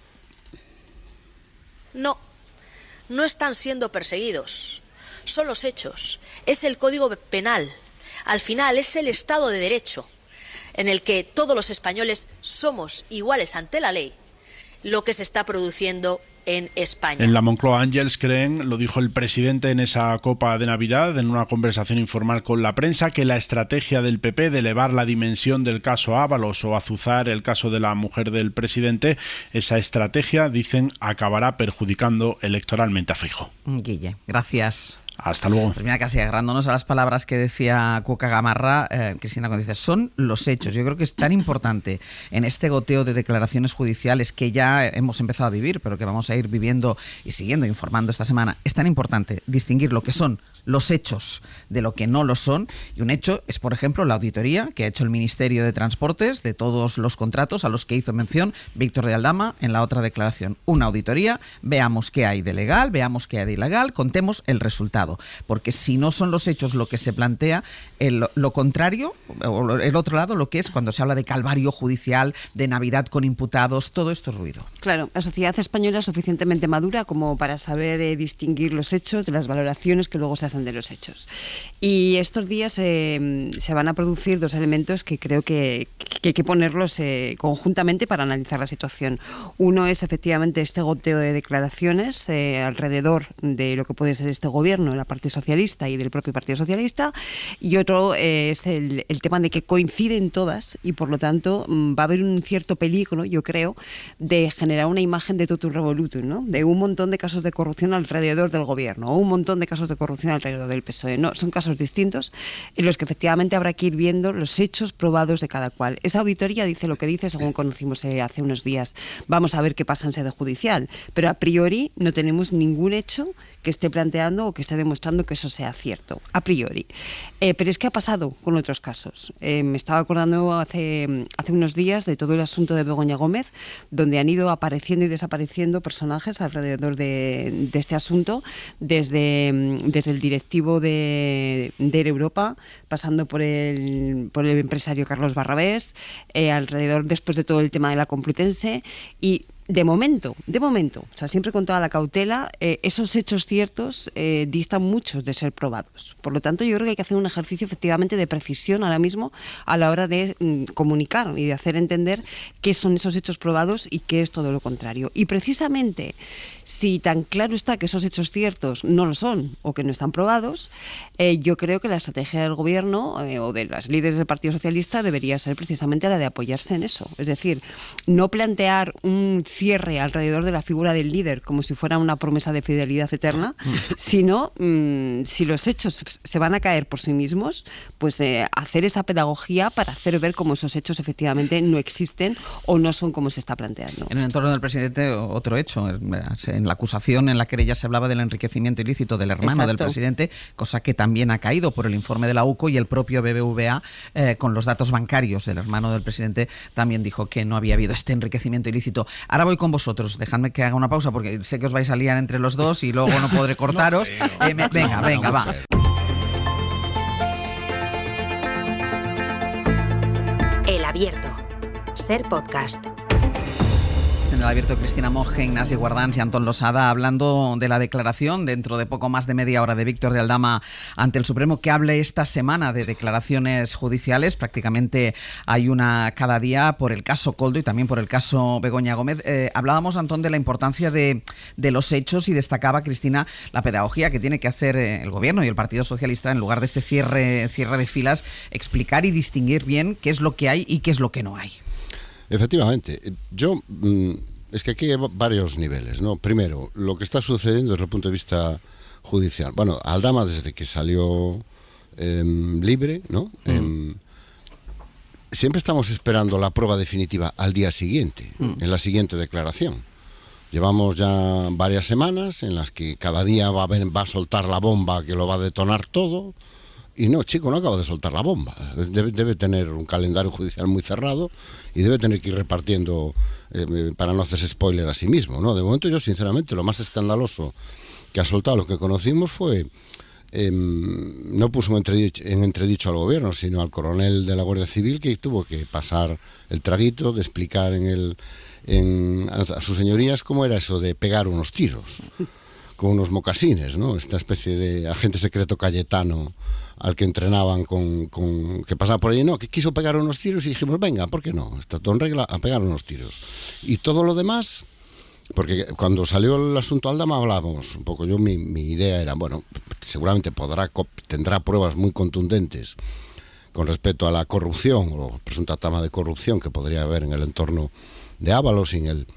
No están siendo perseguidos, son los hechos, es el Código Penal, al final es el Estado de Derecho, en el que todos los españoles somos iguales ante la ley, lo que se está produciendo en España. En la Moncloa, Ángels, creen, lo dijo el presidente en esa copa de Navidad, en una conversación informal con la prensa, que la estrategia del PP de elevar la dimensión del caso Ábalos o azuzar el caso de la mujer del presidente, esa estrategia, dicen, acabará perjudicando electoralmente a Feijóo. Guille, gracias. Hasta luego. Pues mira, casi agarrándonos a las palabras que decía Cuca Gamarra, Cristina, cuando dice, son los hechos. Yo creo que es tan importante en este goteo de declaraciones judiciales que ya hemos empezado a vivir, pero que vamos a ir viviendo y siguiendo informando esta semana, es tan importante distinguir lo que son los hechos de lo que no lo son. Y un hecho es, por ejemplo, la auditoría que ha hecho el Ministerio de Transportes de todos los contratos a los que hizo mención Víctor de Aldama en la otra declaración. Una auditoría, veamos qué hay de legal, veamos qué hay de ilegal, contemos el resultado. Porque si no son los hechos lo que se plantea, lo contrario, o el otro lado, lo que es cuando se habla de calvario judicial, de Navidad con imputados, todo esto es ruido. Claro, la sociedad española es suficientemente madura como para saber distinguir los hechos de las valoraciones que luego se hacen de los hechos. Y estos días se van a producir dos elementos que creo que hay que ponerlos conjuntamente para analizar la situación. Uno es efectivamente este goteo de declaraciones alrededor de lo que puede ser este gobierno, la Partido Socialista y del propio Partido Socialista, y otro es el tema de que coinciden todas y por lo tanto va a haber un cierto peligro, yo creo, de generar una imagen de totum revolutum, ¿no? De un montón de casos de corrupción alrededor del gobierno o un montón de casos de corrupción alrededor del PSOE. No, son casos distintos en los que efectivamente habrá que ir viendo los hechos probados de cada cual. Esa auditoría dice lo que dice, según conocimos hace unos días. Vamos a ver qué pasa en sede judicial, pero a priori no tenemos ningún hecho que esté planteando o que esté demostrando que eso sea cierto, a priori. Pero es que ha pasado con otros casos. Me estaba acordando hace unos días de todo el asunto de Begoña Gómez, donde han ido apareciendo y desapareciendo personajes alrededor de este asunto, desde el directivo de Europa, pasando por el empresario Carlos Barrabés, alrededor después de todo el tema de la Complutense, y de momento, o sea, siempre con toda la cautela, esos hechos ciertos distan muchos de ser probados. Por lo tanto, yo creo que hay que hacer un ejercicio efectivamente de precisión ahora mismo a la hora de comunicar y de hacer entender qué son esos hechos probados y qué es todo lo contrario. Y precisamente, si tan claro está que esos hechos ciertos no lo son o que no están probados, yo creo que la estrategia del gobierno o de las líderes del Partido Socialista debería ser precisamente la de apoyarse en eso. Es decir, no plantear un cierre alrededor de la figura del líder como si fuera una promesa de fidelidad eterna, sino si los hechos se van a caer por sí mismos, pues hacer esa pedagogía para hacer ver cómo esos hechos efectivamente no existen o no son como se está planteando. En el entorno del presidente, otro hecho, en la acusación, en la querella se hablaba del enriquecimiento ilícito del hermano del presidente, cosa que también ha caído por el informe de la UCO, y el propio BBVA, con los datos bancarios del hermano del presidente, también dijo que no había habido este enriquecimiento ilícito. Ahora voy con vosotros, dejadme que haga una pausa porque sé que os vais a liar entre los dos y luego no podré cortaros. Venga, va. El Abierto. Ser Podcast. En el Abierto, Cristina Monge, Ignasi Guardans y Antón Losada hablando de la declaración dentro de poco más de media hora de Víctor de Aldama ante el Supremo, que hable esta semana de declaraciones judiciales. Prácticamente hay una cada día por el caso Koldo y también por el caso Begoña Gómez. Hablábamos, Antón, de la importancia de los hechos y destacaba, Cristina, la pedagogía que tiene que hacer el Gobierno y el Partido Socialista en lugar de este cierre de filas, explicar y distinguir bien qué es lo que hay y qué es lo que no hay. Efectivamente, es que aquí hay varios niveles, ¿no? Primero, lo que está sucediendo desde el punto de vista judicial. Bueno, Aldama, desde que salió libre, ¿no? Siempre estamos esperando la prueba definitiva al día siguiente, en la siguiente declaración. Llevamos ya varias semanas en las que cada día va a soltar la bomba que lo va a detonar todo. Y no, chico, no acaba de soltar la bomba. Debe tener un calendario judicial muy cerrado y debe tener que ir repartiendo, para no hacerse spoiler a sí mismo, ¿no? De momento, yo, sinceramente, lo más escandaloso que ha soltado, lo que conocimos fue, no puso en entredicho al gobierno, sino al coronel de la Guardia Civil, que tuvo que pasar el traguito de explicar a sus señorías cómo era eso de pegar unos tiros con unos mocasines, ¿no? Esta especie de agente secreto cayetano al que entrenaban que pasaba por allí, no, que quiso pegar unos tiros y dijimos, venga, ¿por qué no? Está todo en regla, a pegar unos tiros. Y todo lo demás, porque cuando salió el asunto Aldama hablábamos un poco, mi idea era, bueno, seguramente tendrá pruebas muy contundentes con respecto a la corrupción o presunta trama de corrupción que podría haber en el entorno de Ábalos y en el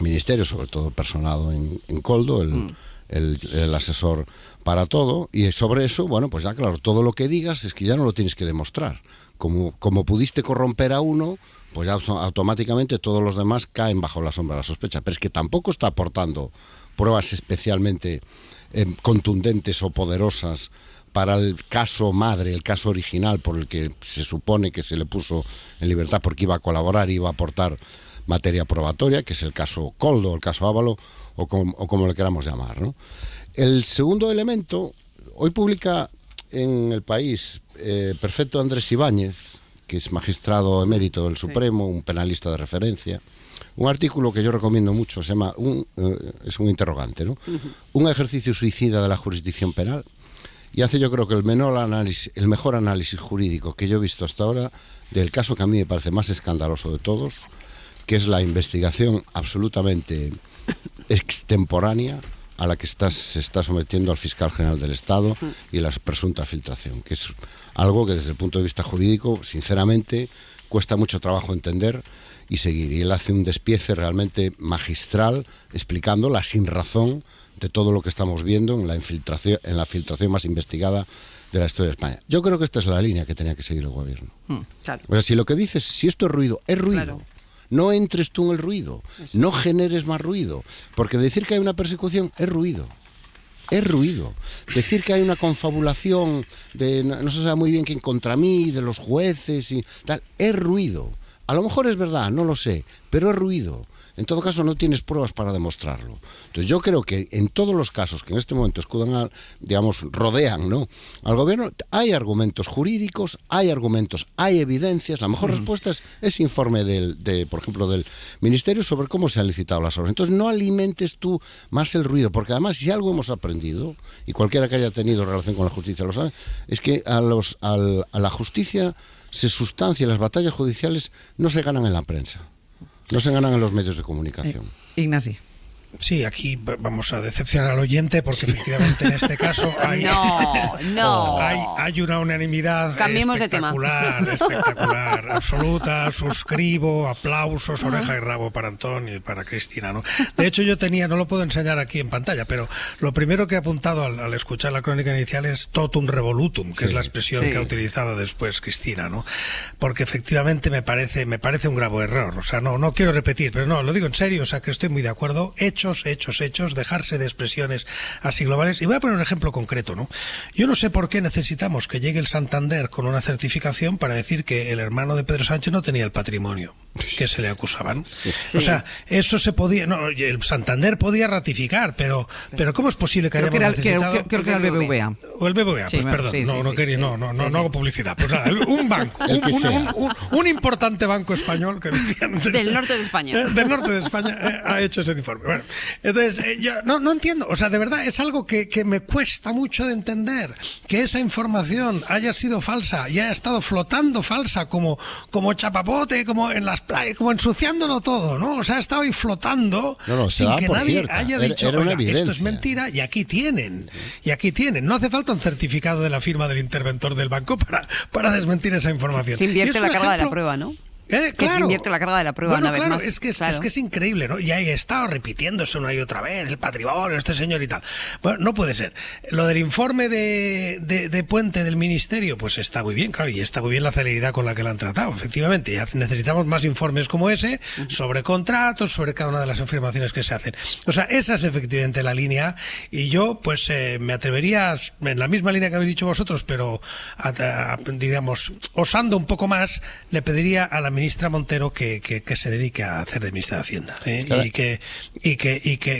ministerio, sobre todo personado en Koldo, el asesor para todo, y sobre eso, bueno, pues ya claro, todo lo que digas es que ya no lo tienes que demostrar. Como pudiste corromper a uno, pues ya automáticamente todos los demás caen bajo la sombra de la sospecha. Pero es que tampoco está aportando pruebas especialmente contundentes o poderosas para el caso madre, el caso original por el que se supone que se le puso en libertad porque iba a colaborar y iba a aportar materia probatoria, que es el caso Koldo, el caso Ávalo, o como le queramos llamar, ¿no? El segundo elemento, hoy publica en El País Perfecto Andrés Ibáñez, que es magistrado emérito del Supremo, un penalista de referencia, un artículo que yo recomiendo mucho, se llama, es un interrogante, ¿no? Un ejercicio suicida de la jurisdicción penal, y hace, yo creo que el mejor análisis jurídico que yo he visto hasta ahora del caso que a mí me parece más escandaloso de todos, que es la investigación absolutamente extemporánea a la que se está sometiendo al fiscal general del Estado y la presunta filtración, que es algo que desde el punto de vista jurídico, sinceramente, cuesta mucho trabajo entender y seguir. Y él hace un despiece realmente magistral explicando la sinrazón de todo lo que estamos viendo en la filtración más investigada de la historia de España. Yo creo que esta es la línea que tenía que seguir el gobierno. Claro. O sea, si lo que dices, si esto es ruido, es ruido. Claro. No entres tú en el ruido, no generes más ruido, porque decir que hay una persecución es ruido. es ruido. Decir que hay una confabulación de no se sabe muy bien quién contra mí, de los jueces y tal, es ruido. A lo mejor es verdad, no lo sé, pero es ruido. En todo caso, no tienes pruebas para demostrarlo. Entonces, yo creo que en todos los casos que en este momento escudan, rodean, ¿no?, al gobierno, hay argumentos jurídicos, hay evidencias. La mejor respuesta es informe por ejemplo, del Ministerio sobre cómo se han licitado las obras. Entonces, no alimentes tú más el ruido, porque además, si algo hemos aprendido, y cualquiera que haya tenido relación con la justicia lo sabe, es que a la justicia se sustancia, las batallas judiciales no se ganan en la prensa, no se ganan en los medios de comunicación. Ignasi. Sí, aquí vamos a decepcionar al oyente porque efectivamente en este caso hay una unanimidad espectacular, absoluta, suscribo, aplausos, oreja y rabo para Antón y para Cristina, ¿no? De hecho yo no lo puedo enseñar aquí en pantalla, pero lo primero que he apuntado al escuchar la crónica inicial es totum revolutum, que es la expresión que ha utilizado después Cristina, ¿no? Porque efectivamente me parece un grave error, o sea, no quiero repetir, pero no, lo digo en serio, o sea, que estoy muy de acuerdo. Hechos, dejarse de expresiones así globales. Y voy a poner un ejemplo concreto, ¿no? Yo no sé por qué necesitamos que llegue el Santander con una certificación para decir que el hermano de Pedro Sánchez no tenía el patrimonio que se le acusaban. O sea, eso se podía... No, el Santander podía ratificar, pero ¿cómo es posible que hayamos necesitado... Creo que era el BBVA. O el BBVA, pues perdón, no hago publicidad. Pues nada, un banco, un importante banco español que decían... Del norte de España. Del norte de España ha hecho ese informe. Bueno, entonces, yo no entiendo, o sea, de verdad es algo que me cuesta mucho de entender, que esa información haya sido falsa y haya estado flotando falsa como chapapote, como en las playas, como ensuciándolo todo, ¿no? O sea, ha estado ahí flotando sin que nadie haya dicho, esto es mentira, y aquí tienen. No hace falta un certificado de la firma del interventor del banco para desmentir esa información. Se invierte la carga de la prueba, ¿no? Que se invierte la carga de la prueba una vez más. Es que es increíble, ¿no? Y ahí he estado repitiéndose una y otra vez el patrimonio, este señor y tal. Bueno, no puede ser. Lo del informe de Puente del Ministerio, pues está muy bien, claro, y está muy bien la celeridad con la que lo han tratado, efectivamente. Ya necesitamos más informes como ese, sobre contratos, sobre cada una de las afirmaciones que se hacen. O sea, esa es efectivamente la línea, y yo, pues, me atrevería, en la misma línea que habéis dicho vosotros, pero, digamos, osando un poco más, le pediría a la ministra Montero que se dedique a hacer de ministra de Hacienda, y que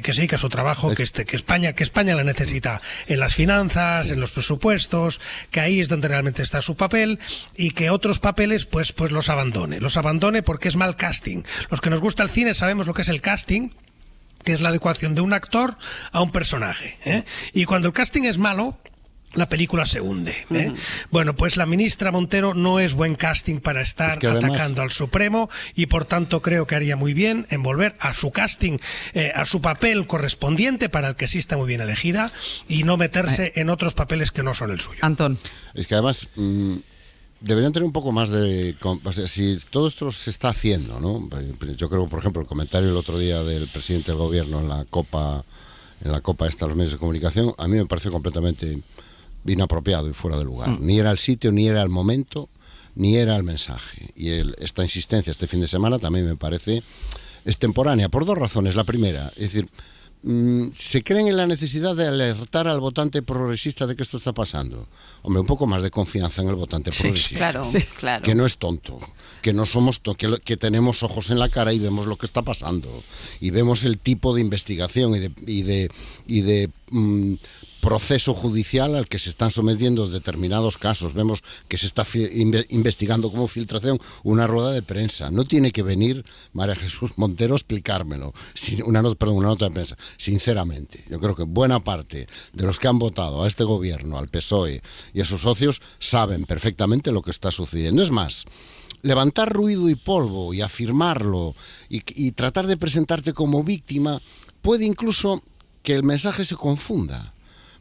se dedique a su trabajo, que España la necesita en las finanzas, en los presupuestos, que ahí es donde realmente está su papel, y que otros papeles pues los abandone porque es mal casting. Los que nos gusta el cine sabemos lo que es el casting, que es la adecuación de un actor a un personaje, y cuando el casting es malo, la película se hunde. Bueno, pues la ministra Montero no es buen casting para estar atacando al Supremo, y por tanto creo que haría muy bien en volver a su casting, a su papel correspondiente, para el que sí está muy bien elegida, y no meterse en otros papeles que no son el suyo. Antón. Es que además deberían tener un poco más de... O sea, si todo esto se está haciendo, ¿no? Yo creo, por ejemplo, el comentario el otro día del presidente del gobierno en la Copa esta de los medios de comunicación, a mí me parece completamente inapropiado y fuera de lugar. Ni era el sitio, ni era el momento, ni era el mensaje. Y esta insistencia este fin de semana también me parece extemporánea, por dos razones. La primera, es decir, ¿se creen en la necesidad de alertar al votante progresista de que esto está pasando? Hombre, un poco más de confianza en el votante progresista. Claro. Que no es tonto, que no somos que tenemos ojos en la cara y vemos lo que está pasando, y vemos el tipo de investigación y de proceso judicial al que se están sometiendo determinados casos. Vemos que se está investigando como filtración una rueda de prensa. No tiene que venir María Jesús Montero a explicármelo. Una nota de prensa. Sinceramente, yo creo que buena parte de los que han votado a este gobierno, al PSOE y a sus socios, saben perfectamente lo que está sucediendo. Es más, levantar ruido y polvo y afirmarlo y tratar de presentarte como víctima puede incluso que el mensaje se confunda.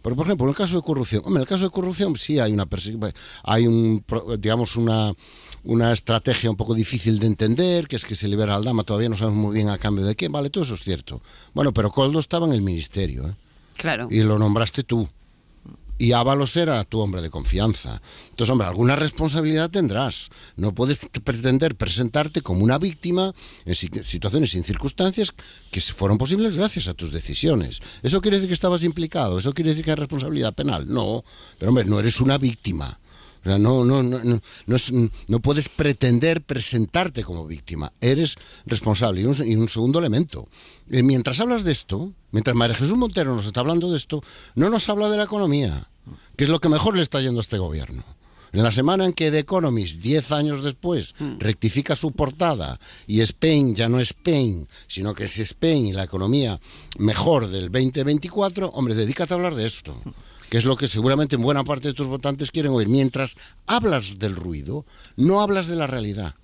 Porque, por ejemplo, en el caso de corrupción, sí hay una estrategia un poco difícil de entender, que es que se libera Aldama, todavía no sabemos muy bien a cambio de qué, vale, todo eso es cierto. Bueno, pero Koldo estaba en el ministerio, Claro. Y lo nombraste tú. Y Ábalos era tu hombre de confianza. Entonces, hombre, alguna responsabilidad tendrás. No puedes pretender presentarte como una víctima en situaciones y en circunstancias que fueron posibles gracias a tus decisiones. ¿Eso quiere decir que estabas implicado? ¿Eso quiere decir que hay responsabilidad penal? No, pero hombre, no eres una víctima. O sea, no puedes pretender presentarte como víctima. Eres responsable. Y un segundo elemento. Mientras hablas de esto, mientras María Jesús Montero nos está hablando de esto, no nos habla de la economía, que es lo que mejor le está yendo a este gobierno. En la semana en que The Economist, 10 años después, rectifica su portada y Spain ya no es Spain, sino que es Spain y la economía mejor del 2024, hombre, dedícate a hablar de esto, que es lo que seguramente en buena parte de tus votantes quieren oír. Mientras hablas del ruido, no hablas de la realidad.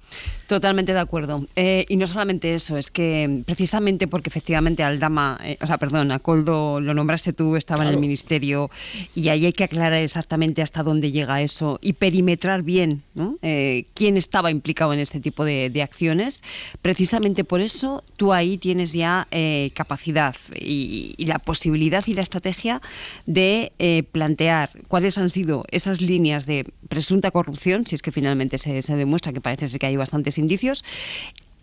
Totalmente de acuerdo. Y no solamente eso, es que precisamente porque efectivamente Aldama, a Koldo lo nombraste tú, estaba en el ministerio, y ahí hay que aclarar exactamente hasta dónde llega eso y perimetrar bien, ¿no? Quién estaba implicado en este tipo de acciones. Precisamente por eso tú ahí tienes ya capacidad y la posibilidad y la estrategia de plantear cuáles han sido esas líneas de presunta corrupción, si es que finalmente se demuestra, que parece ser que hay bastantes indicios,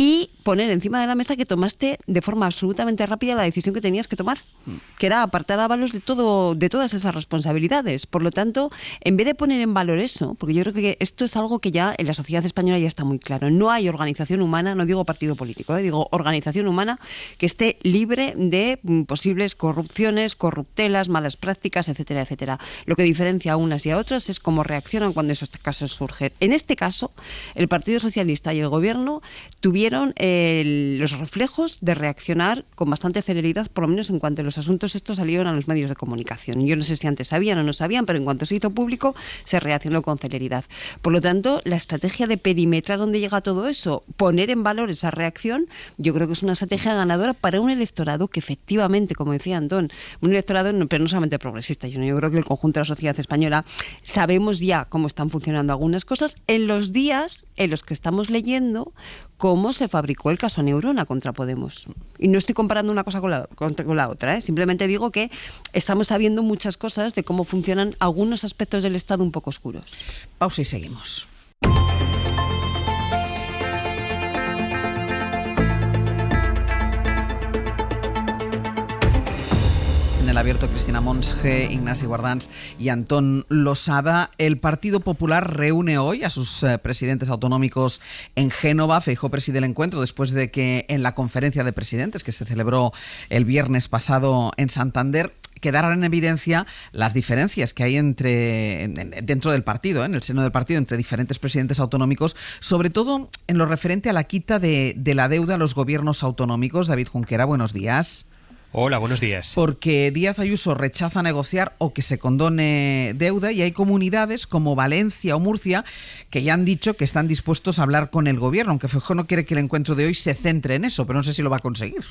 y poner encima de la mesa que tomaste de forma absolutamente rápida la decisión que tenías que tomar, que era apartar a Ábalos de todas esas responsabilidades. Por lo tanto, en vez de poner en valor eso, porque yo creo que esto es algo que ya en la sociedad española ya está muy claro, no hay organización humana, no digo partido político, digo organización humana que esté libre de posibles corrupciones, corruptelas, malas prácticas, etcétera, etcétera. Lo que diferencia a unas y a otras es cómo reaccionan cuando esos casos surgen. En este caso, el Partido Socialista y el Gobierno tuvieron los reflejos de reaccionar con bastante celeridad, por lo menos en cuanto los asuntos estos salieron a los medios de comunicación. Yo no sé si antes sabían o no sabían, pero en cuanto se hizo público, se reaccionó con celeridad. Por lo tanto, la estrategia de perimetrar dónde llega todo eso, poner en valor esa reacción, yo creo que es una estrategia ganadora para un electorado que efectivamente, como decía Antón, un electorado pero no solamente progresista, yo creo que el conjunto de la sociedad española sabemos ya cómo están funcionando algunas cosas en los días en los que estamos leyendo cómo se fabricó el caso Neurona contra Podemos. Y no estoy comparando una cosa con la otra, simplemente digo que estamos sabiendo muchas cosas de cómo funcionan algunos aspectos del Estado un poco oscuros. Pausa y seguimos. En el abierto, Cristina Monge, Ignasi Guardans y Antón Losada. El Partido Popular reúne hoy a sus presidentes autonómicos en Génova. Feijóo preside el encuentro después de que en la conferencia de presidentes que se celebró el viernes pasado en Santander quedaran en evidencia las diferencias que hay dentro del partido, en el seno del partido, entre diferentes presidentes autonómicos, sobre todo en lo referente a la quita de la deuda a los gobiernos autonómicos. David Junquera, buenos días. Hola, buenos días. Porque Díaz Ayuso rechaza negociar o que se condone deuda, y hay comunidades como Valencia o Murcia que ya han dicho que están dispuestos a hablar con el gobierno, aunque Feijóo no quiere que el encuentro de hoy se centre en eso, pero no sé si lo va a conseguir.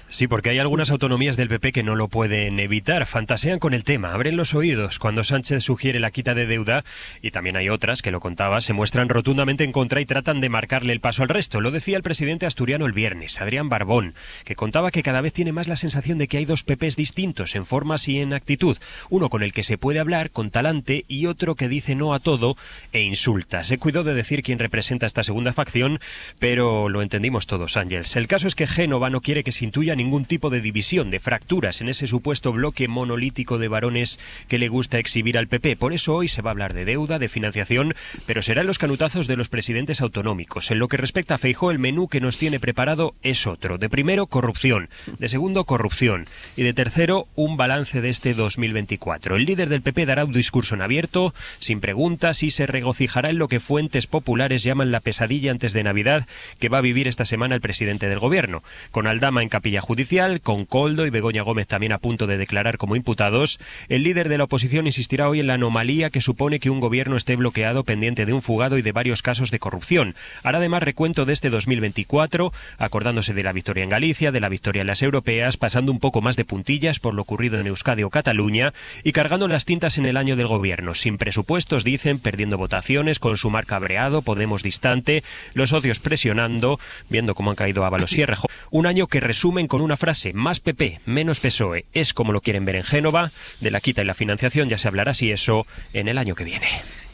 Sí, porque hay algunas autonomías del PP que no lo pueden evitar, fantasean con el tema, abren los oídos cuando Sánchez sugiere la quita de deuda, y también hay otras, que lo contaba, se muestran rotundamente en contra y tratan de marcarle el paso al resto. Lo decía el presidente asturiano el viernes, Adrián Barbón, que contaba que cada vez tiene más la sensación de que hay dos PPs distintos en formas y en actitud, uno con el que se puede hablar con talante y otro que dice no a todo e insulta. Se cuidó de decir quién representa esta segunda facción, pero lo entendimos todos, Ángels. El caso es que Génova no quiere que se intuya ningún tipo de división, de fracturas en ese supuesto bloque monolítico de varones que le gusta exhibir al PP. Por eso hoy se va a hablar de deuda, de financiación, pero será en los canutazos de los presidentes autonómicos. En lo que respecta a Feijóo, el menú que nos tiene preparado es otro. De primero, corrupción. De segundo, corrupción. Y de tercero, un balance de este 2024. El líder del PP dará un discurso en abierto, sin preguntas, y se regocijará en lo que fuentes populares llaman la pesadilla antes de Navidad que va a vivir esta semana el presidente del gobierno. Con Aldama en capilla judicial, con Koldo y Begoña Gómez también a punto de declarar como imputados, el líder de la oposición insistirá hoy en la anomalía que supone que un gobierno esté bloqueado pendiente de un fugado y de varios casos de corrupción. Hará además recuento de este 2024, acordándose de la victoria en Galicia, de la victoria en las europeas, pasando un poco más de puntillas por lo ocurrido en Euskadi o Cataluña y cargando las tintas en el año del gobierno. Sin presupuestos, dicen, perdiendo votaciones, con Sumar cabreado, Podemos distante, los socios presionando, viendo cómo han caído Ábalos y Errejón. Un año que resumen con con una frase: más PP, menos PSOE. Es como lo quieren ver en Génova. De la quita y la financiación ya se hablará, si eso, en el año que viene.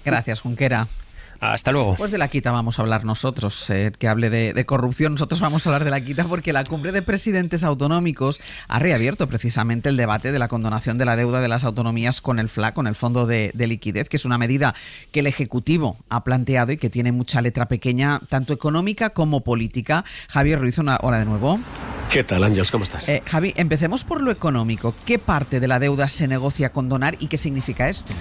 Gracias, Junquera. Hasta luego. Pues de la quita vamos a hablar nosotros, que hable de corrupción. Nosotros vamos a hablar de la quita porque la Cumbre de Presidentes Autonómicos ha reabierto precisamente el debate de la condonación de la deuda de las autonomías con el FLA, con el Fondo de Liquidez, que es una medida que el Ejecutivo ha planteado y que tiene mucha letra pequeña, tanto económica como política. Javier Ruiz, hola de nuevo. ¿Qué tal, Ángeles? ¿Cómo estás? Javi, empecemos por lo económico. ¿Qué parte de la deuda se negocia condonar y qué significa esto?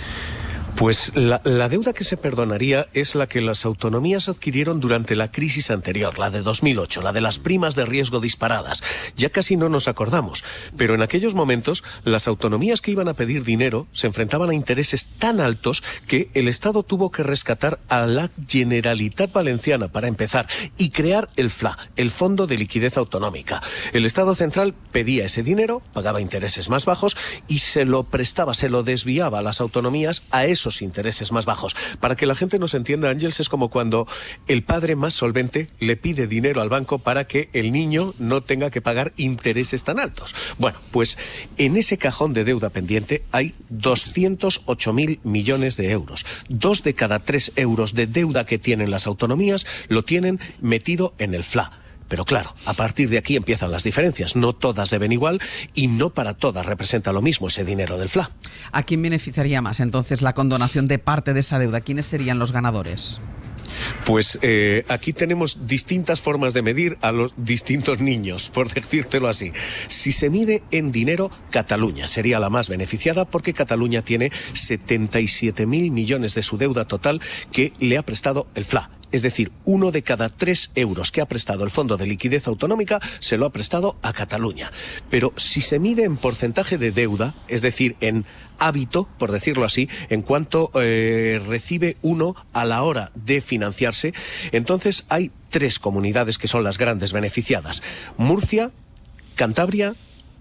Pues la deuda que se perdonaría es la que las autonomías adquirieron durante la crisis anterior, la de 2008, la de las primas de riesgo disparadas. Ya casi no nos acordamos, pero en aquellos momentos las autonomías que iban a pedir dinero se enfrentaban a intereses tan altos que el Estado tuvo que rescatar a la Generalitat Valenciana para empezar y crear el FLA, el Fondo de Liquidez Autonómica. El Estado central pedía ese dinero, pagaba intereses más bajos y se lo prestaba, se lo desviaba a las autonomías a esos intereses más bajos. Para que la gente nos entienda, Ángeles, es como cuando el padre más solvente le pide dinero al banco para que el niño no tenga que pagar intereses tan altos. Bueno, pues en ese cajón de deuda pendiente hay 208.000 millones de euros. 2 de cada 3 euros de deuda que tienen las autonomías lo tienen metido en el FLA. Pero claro, a partir de aquí empiezan las diferencias. No todas deben igual y no para todas representa lo mismo ese dinero del FLA. ¿A quién beneficiaría más entonces la condonación de parte de esa deuda? ¿Quiénes serían los ganadores? Pues aquí tenemos distintas formas de medir a los distintos niños, por decírtelo así. Si se mide en dinero, Cataluña sería la más beneficiada porque Cataluña tiene 77.000 millones de su deuda total que le ha prestado el FLA. Es decir, 1 de cada 3 euros que ha prestado el Fondo de Liquidez Autonómica se lo ha prestado a Cataluña. Pero si se mide en porcentaje de deuda, es decir, en hábito, por decirlo así, en cuanto recibe uno a la hora de financiarse, entonces hay 3 comunidades que son las grandes beneficiadas: Murcia, Cantabria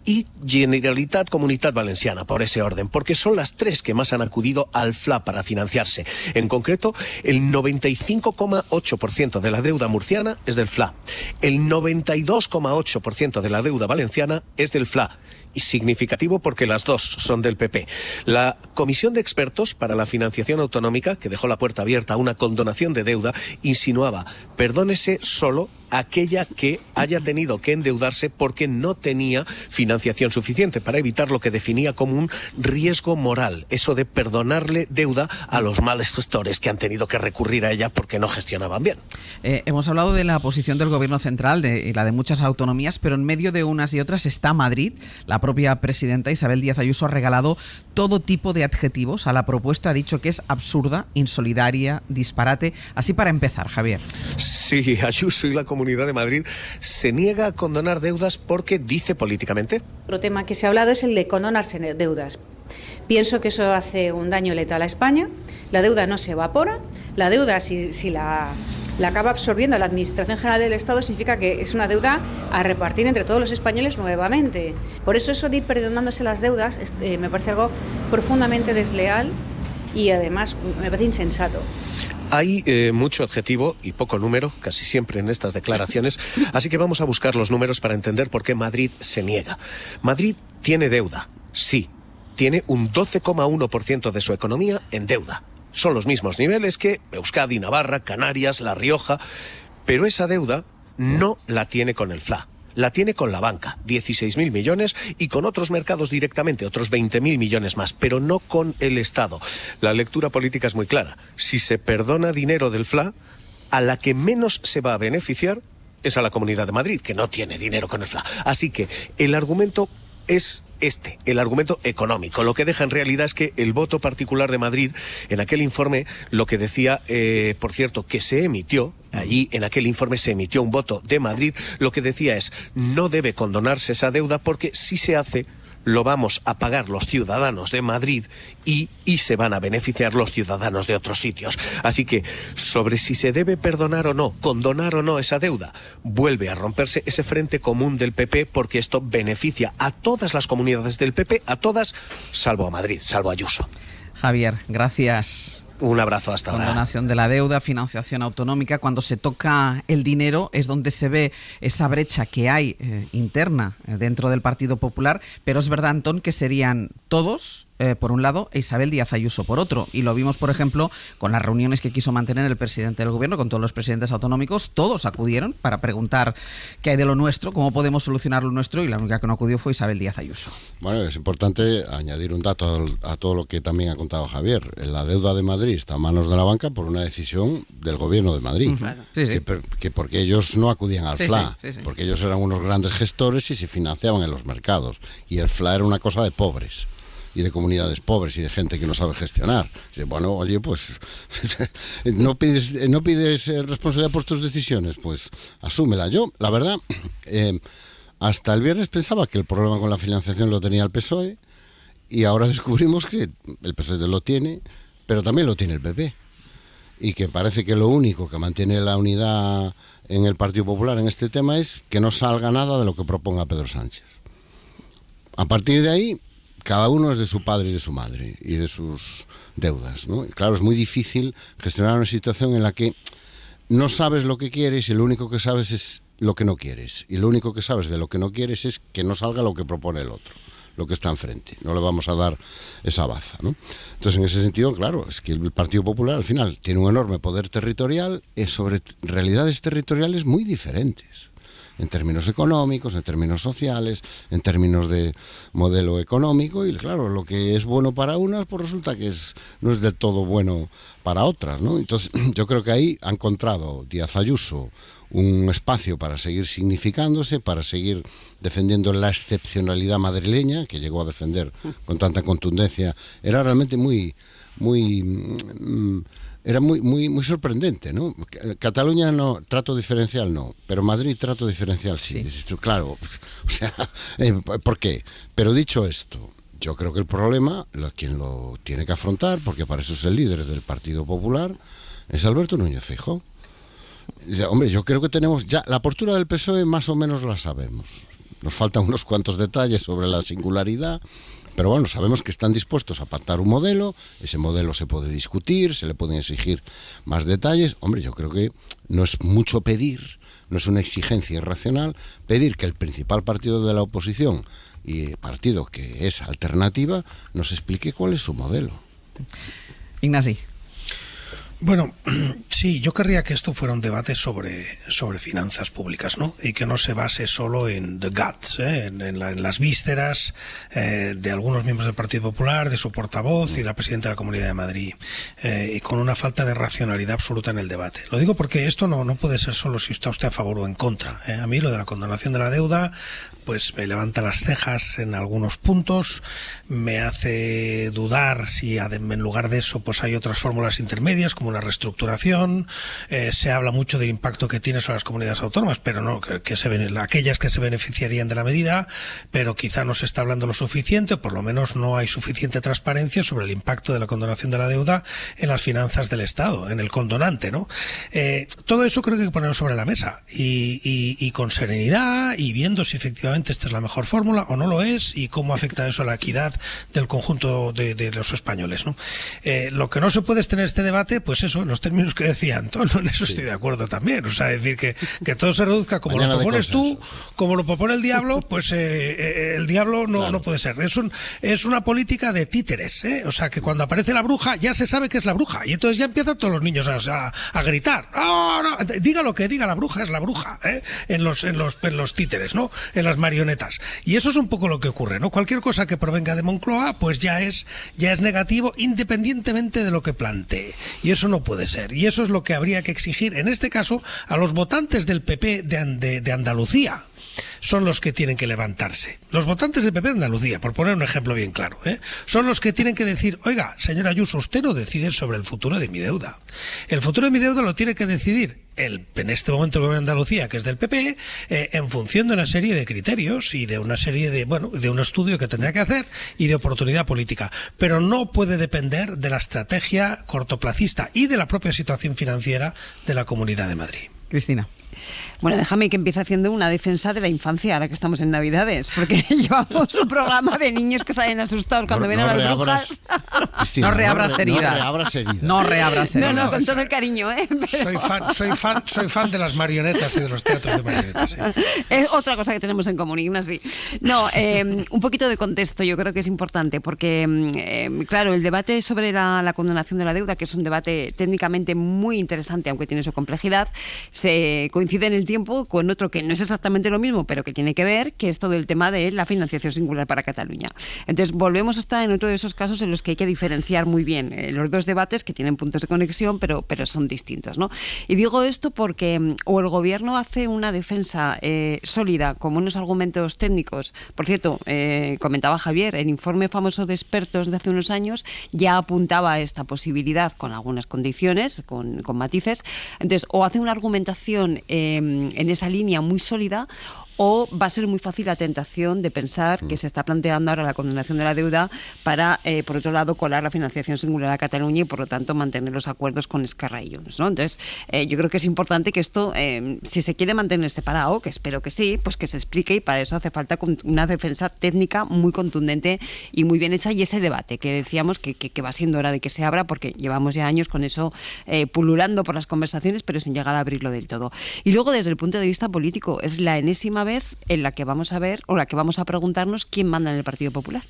y Generalitat Comunitat Valenciana, por ese orden, porque son las 3 que más han acudido al FLA para financiarse. En concreto, el 95,8% de la deuda murciana es del FLA, el 92,8% de la deuda valenciana es del FLA. Y significativo porque las dos son del PP. La Comisión de Expertos para la Financiación Autonómica, que dejó la puerta abierta a una condonación de deuda, insinuaba: perdónese solo aquella que haya tenido que endeudarse porque no tenía financiación suficiente, para evitar lo que definía como un riesgo moral, eso de perdonarle deuda a los males gestores que han tenido que recurrir a ella porque no gestionaban bien. Hemos hablado de la posición del Gobierno central y la de muchas autonomías, pero en medio de unas y otras está Madrid. La propia presidenta Isabel Díaz Ayuso ha regalado todo tipo de adjetivos a la propuesta, ha dicho que es absurda, insolidaria, disparate. Así para empezar, Javier. Sí, Ayuso y la Comunidad de Madrid se niega a condonar deudas porque dice políticamente. Otro tema que se ha hablado es el de condonarse deudas. Pienso que eso hace un daño letal a España. La deuda no se evapora. La deuda, si la acaba absorbiendo la Administración General del Estado, significa que es una deuda a repartir entre todos los españoles nuevamente. Por eso de ir perdonándose las deudas me parece algo profundamente desleal y además me parece insensato. Hay mucho adjetivo y poco número, casi siempre en estas declaraciones, así que vamos a buscar los números para entender por qué Madrid se niega. Madrid tiene deuda, sí, tiene un 12,1% de su economía en deuda. Son los mismos niveles que Euskadi, Navarra, Canarias, La Rioja, pero esa deuda no la tiene con el FLA. La tiene con la banca, 16.000 millones, y con otros mercados directamente, otros 20.000 millones más, pero no con el Estado. La lectura política es muy clara. Si se perdona dinero del FLA, a la que menos se va a beneficiar es a la Comunidad de Madrid, que no tiene dinero con el FLA. Así que el argumento es el argumento económico. Lo que deja en realidad es que el voto particular de Madrid, en aquel informe, lo que decía, por cierto, que se emitió, allí en aquel informe se emitió un voto de Madrid, lo que decía es: no debe condonarse esa deuda porque si se hace, lo vamos a pagar los ciudadanos de Madrid y se van a beneficiar los ciudadanos de otros sitios. Así que sobre si se debe perdonar o no, condonar o no esa deuda, vuelve a romperse ese frente común del PP, porque esto beneficia a todas las comunidades del PP, a todas, salvo a Madrid, salvo a Ayuso. Javier, gracias. Un abrazo hasta ahora. Condonación de la deuda, financiación autonómica. Cuando se toca el dinero es donde se ve esa brecha que hay interna dentro del Partido Popular, pero es verdad, Antón, que serían todos por un lado e Isabel Díaz Ayuso por otro, y lo vimos por ejemplo con las reuniones que quiso mantener el presidente del gobierno con todos los presidentes autonómicos. Todos acudieron para preguntar qué hay de lo nuestro, cómo podemos solucionar lo nuestro, y la única que no acudió fue Isabel Díaz Ayuso. Bueno, es importante añadir un dato a todo lo que también ha contado Javier. La deuda de Madrid está a manos de la banca por una decisión del gobierno de Madrid. Claro. Sí, sí. Que porque ellos no acudían al FLA, sí. porque ellos eran unos grandes gestores y se financiaban en los mercados, y el FLA era una cosa de pobres y de comunidades pobres y de gente que no sabe gestionar. Bueno, oye, pues no pides responsabilidad por tus decisiones, pues asúmela. Yo, la verdad, hasta el viernes pensaba que el problema con la financiación lo tenía el PSOE, y ahora descubrimos que el PSOE lo tiene, pero también lo tiene el PP, y que parece que lo único que mantiene la unidad en el Partido Popular en este tema es que no salga nada de lo que proponga Pedro Sánchez. A partir de ahí, cada uno es de su padre y de su madre y de sus deudas, ¿no? Y claro, es muy difícil gestionar una situación en la que no sabes lo que quieres y lo único que sabes es lo que no quieres, y lo único que sabes de lo que no quieres es que no salga lo que propone el otro, lo que está enfrente. No le vamos a dar esa baza, ¿no? Entonces, en ese sentido, claro, es que el Partido Popular al final tiene un enorme poder territorial sobre realidades territoriales muy diferentes, en términos económicos, en términos sociales, en términos de modelo económico, y claro, lo que es bueno para unas, pues resulta que no es del todo bueno para otras, ¿no? Entonces, yo creo que ahí ha encontrado Díaz Ayuso un espacio para seguir significándose, para seguir defendiendo la excepcionalidad madrileña, que llegó a defender con tanta contundencia. Era realmente muy sorprendente, ¿no? Cataluña no, trato diferencial no, pero Madrid trato diferencial sí. Claro, o sea, ¿por qué? Pero dicho esto, yo creo que el problema, quien lo tiene que afrontar, porque para eso es el líder del Partido Popular, es Alberto Núñez Feijóo. Hombre, yo creo que tenemos ya la postura del PSOE, más o menos la sabemos. Nos faltan unos cuantos detalles sobre la singularidad, pero bueno, sabemos que están dispuestos a pactar un modelo. Ese modelo se puede discutir, se le pueden exigir más detalles. Hombre, yo creo que no es mucho pedir, no es una exigencia irracional pedir que el principal partido de la oposición y partido que es alternativa nos explique cuál es su modelo. Ignasi. Bueno, sí, yo querría que esto fuera un debate sobre finanzas públicas, ¿no? Y que no se base solo en the guts, en las vísceras de algunos miembros del Partido Popular, de su portavoz y de la presidenta de la Comunidad de Madrid, y con una falta de racionalidad absoluta en el debate. Lo digo porque esto no puede ser solo si está usted a favor o en contra. A mí lo de la condonación de la deuda, pues me levanta las cejas en algunos puntos, me hace dudar si en lugar de eso pues hay otras fórmulas intermedias, como una reestructuración. Se habla mucho del impacto que tiene sobre las comunidades autónomas, pero no aquellas que se beneficiarían de la medida, pero quizá no se está hablando lo suficiente, o por lo menos no hay suficiente transparencia sobre el impacto de la condonación de la deuda en las finanzas del Estado, en el condonante, ¿no? Todo eso creo que hay que ponerlo sobre la mesa y con serenidad, y viendo si efectivamente esta es la mejor fórmula o no lo es, y cómo afecta eso a la equidad del conjunto de los españoles, ¿no? Lo que no se puede es tener este debate, pues eso, en los términos que decía Antón, en eso estoy de acuerdo también. O sea, decir que todo se reduzca como lo propones tú, como lo propone el diablo, pues el diablo no puede ser. Es una política de títeres, ¿eh? O sea, que cuando aparece la bruja ya se sabe que es la bruja, y entonces ya empiezan todos los niños a gritar. No, diga lo que diga, la bruja es la bruja, ¿eh? En los títeres, ¿no? En las marionetas. Y eso es un poco lo que ocurre, ¿no? Cualquier cosa que provenga de Moncloa, pues ya es negativo, independientemente de lo que plantee. Y eso no puede ser. Y eso es lo que habría que exigir, en este caso, a los votantes del PP de Andalucía. Son los que tienen que levantarse. Los votantes del PP de Andalucía, por poner un ejemplo bien claro, son los que tienen que decir: oiga, señora Ayuso, usted no decide sobre el futuro de mi deuda. El futuro de mi deuda lo tiene que decidir en este momento el gobierno de Andalucía, que es del PP, en función de una serie de criterios y de una serie de un estudio que tendrá que hacer y de oportunidad política. Pero no puede depender de la estrategia cortoplacista y de la propia situación financiera de la Comunidad de Madrid. Cristina. Bueno, déjame que empiece haciendo una defensa de la infancia ahora que estamos en Navidades, porque llevamos un programa de niños que salen asustados cuando ven a las brujas. Cristina, no reabras heridas. No reabras heridas. No, con todo el cariño, ¿eh? Pero... Soy fan de las marionetas y de los teatros de marionetas. Es otra cosa que tenemos en común, Ignasi. No, un poquito de contexto yo creo que es importante, porque, claro, el debate sobre la condonación de la deuda, que es un debate técnicamente muy interesante, aunque tiene su complejidad, se coincide en el tiempo con otro que no es exactamente lo mismo, pero que tiene que ver, que es todo el tema de la financiación singular para Cataluña. Entonces, volvemos a estar en otro de esos casos en los que hay que diferenciar muy bien los dos debates, que tienen puntos de conexión, pero son distintos, ¿no? Y digo esto porque o el Gobierno hace una defensa sólida, con unos argumentos técnicos. Por cierto, comentaba Javier, el informe famoso de expertos de hace unos años ya apuntaba a esta posibilidad con algunas condiciones, con matices. Entonces, o hace una argumentación en esa línea muy sólida, o va a ser muy fácil la tentación de pensar que se está planteando ahora la condonación de la deuda para, por otro lado, colar la financiación singular a Cataluña y, por lo tanto, mantener los acuerdos con Esquerra y Junts, ¿no? Entonces, yo creo que es importante que esto, si se quiere mantener separado, que espero que sí, pues que se explique, y para eso hace falta una defensa técnica muy contundente y muy bien hecha, y ese debate que decíamos que va siendo hora de que se abra, porque llevamos ya años con eso pululando por las conversaciones, pero sin llegar a abrirlo del todo. Y luego, desde el punto de vista político, es la enésima vez en la que vamos a ver, o la que vamos a preguntarnos, quién manda en el Partido Popular.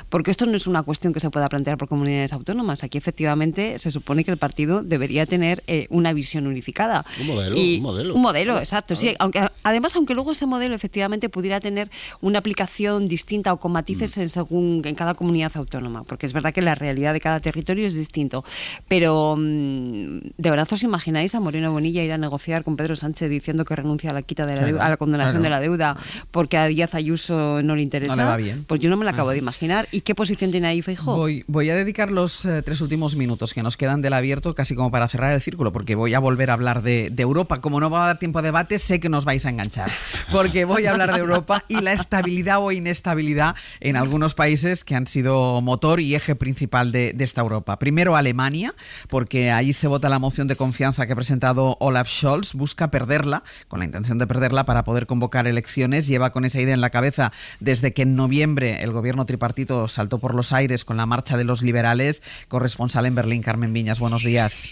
Porque esto no es una cuestión que se pueda plantear por comunidades autónomas. Aquí, efectivamente, se supone que el partido debería tener una visión unificada. Un modelo. Un modelo, exacto. Sí, aunque luego ese modelo, efectivamente, pudiera tener una aplicación distinta o con matices en cada comunidad autónoma. Porque es verdad que la realidad de cada territorio es distinto. Pero, ¿de verdad os imagináis a Moreno Bonilla ir a negociar con Pedro Sánchez diciendo que renuncia a la quita de a la condonación de la deuda porque a Díaz Ayuso no le interesa? No le va bien. Pues yo no me la acabo de imaginar. ¿Y qué posición tiene ahí Feijóo? Voy a dedicar los 3 últimos minutos que nos quedan del abierto casi como para cerrar el círculo, porque voy a volver a hablar de Europa. Como no va a dar tiempo a debate, sé que nos vais a enganchar, porque voy a hablar de Europa y la estabilidad o inestabilidad en algunos países que han sido motor y eje principal de esta Europa. Primero, Alemania, porque allí se vota la moción de confianza que ha presentado Olaf Scholz. Busca perderla, con la intención de perderla para poder convocar elecciones. Lleva con esa idea en la cabeza desde que en noviembre el gobierno tripartito saltó por los aires con la marcha de los liberales. Corresponsal en Berlín, Carmen Viñas, buenos días.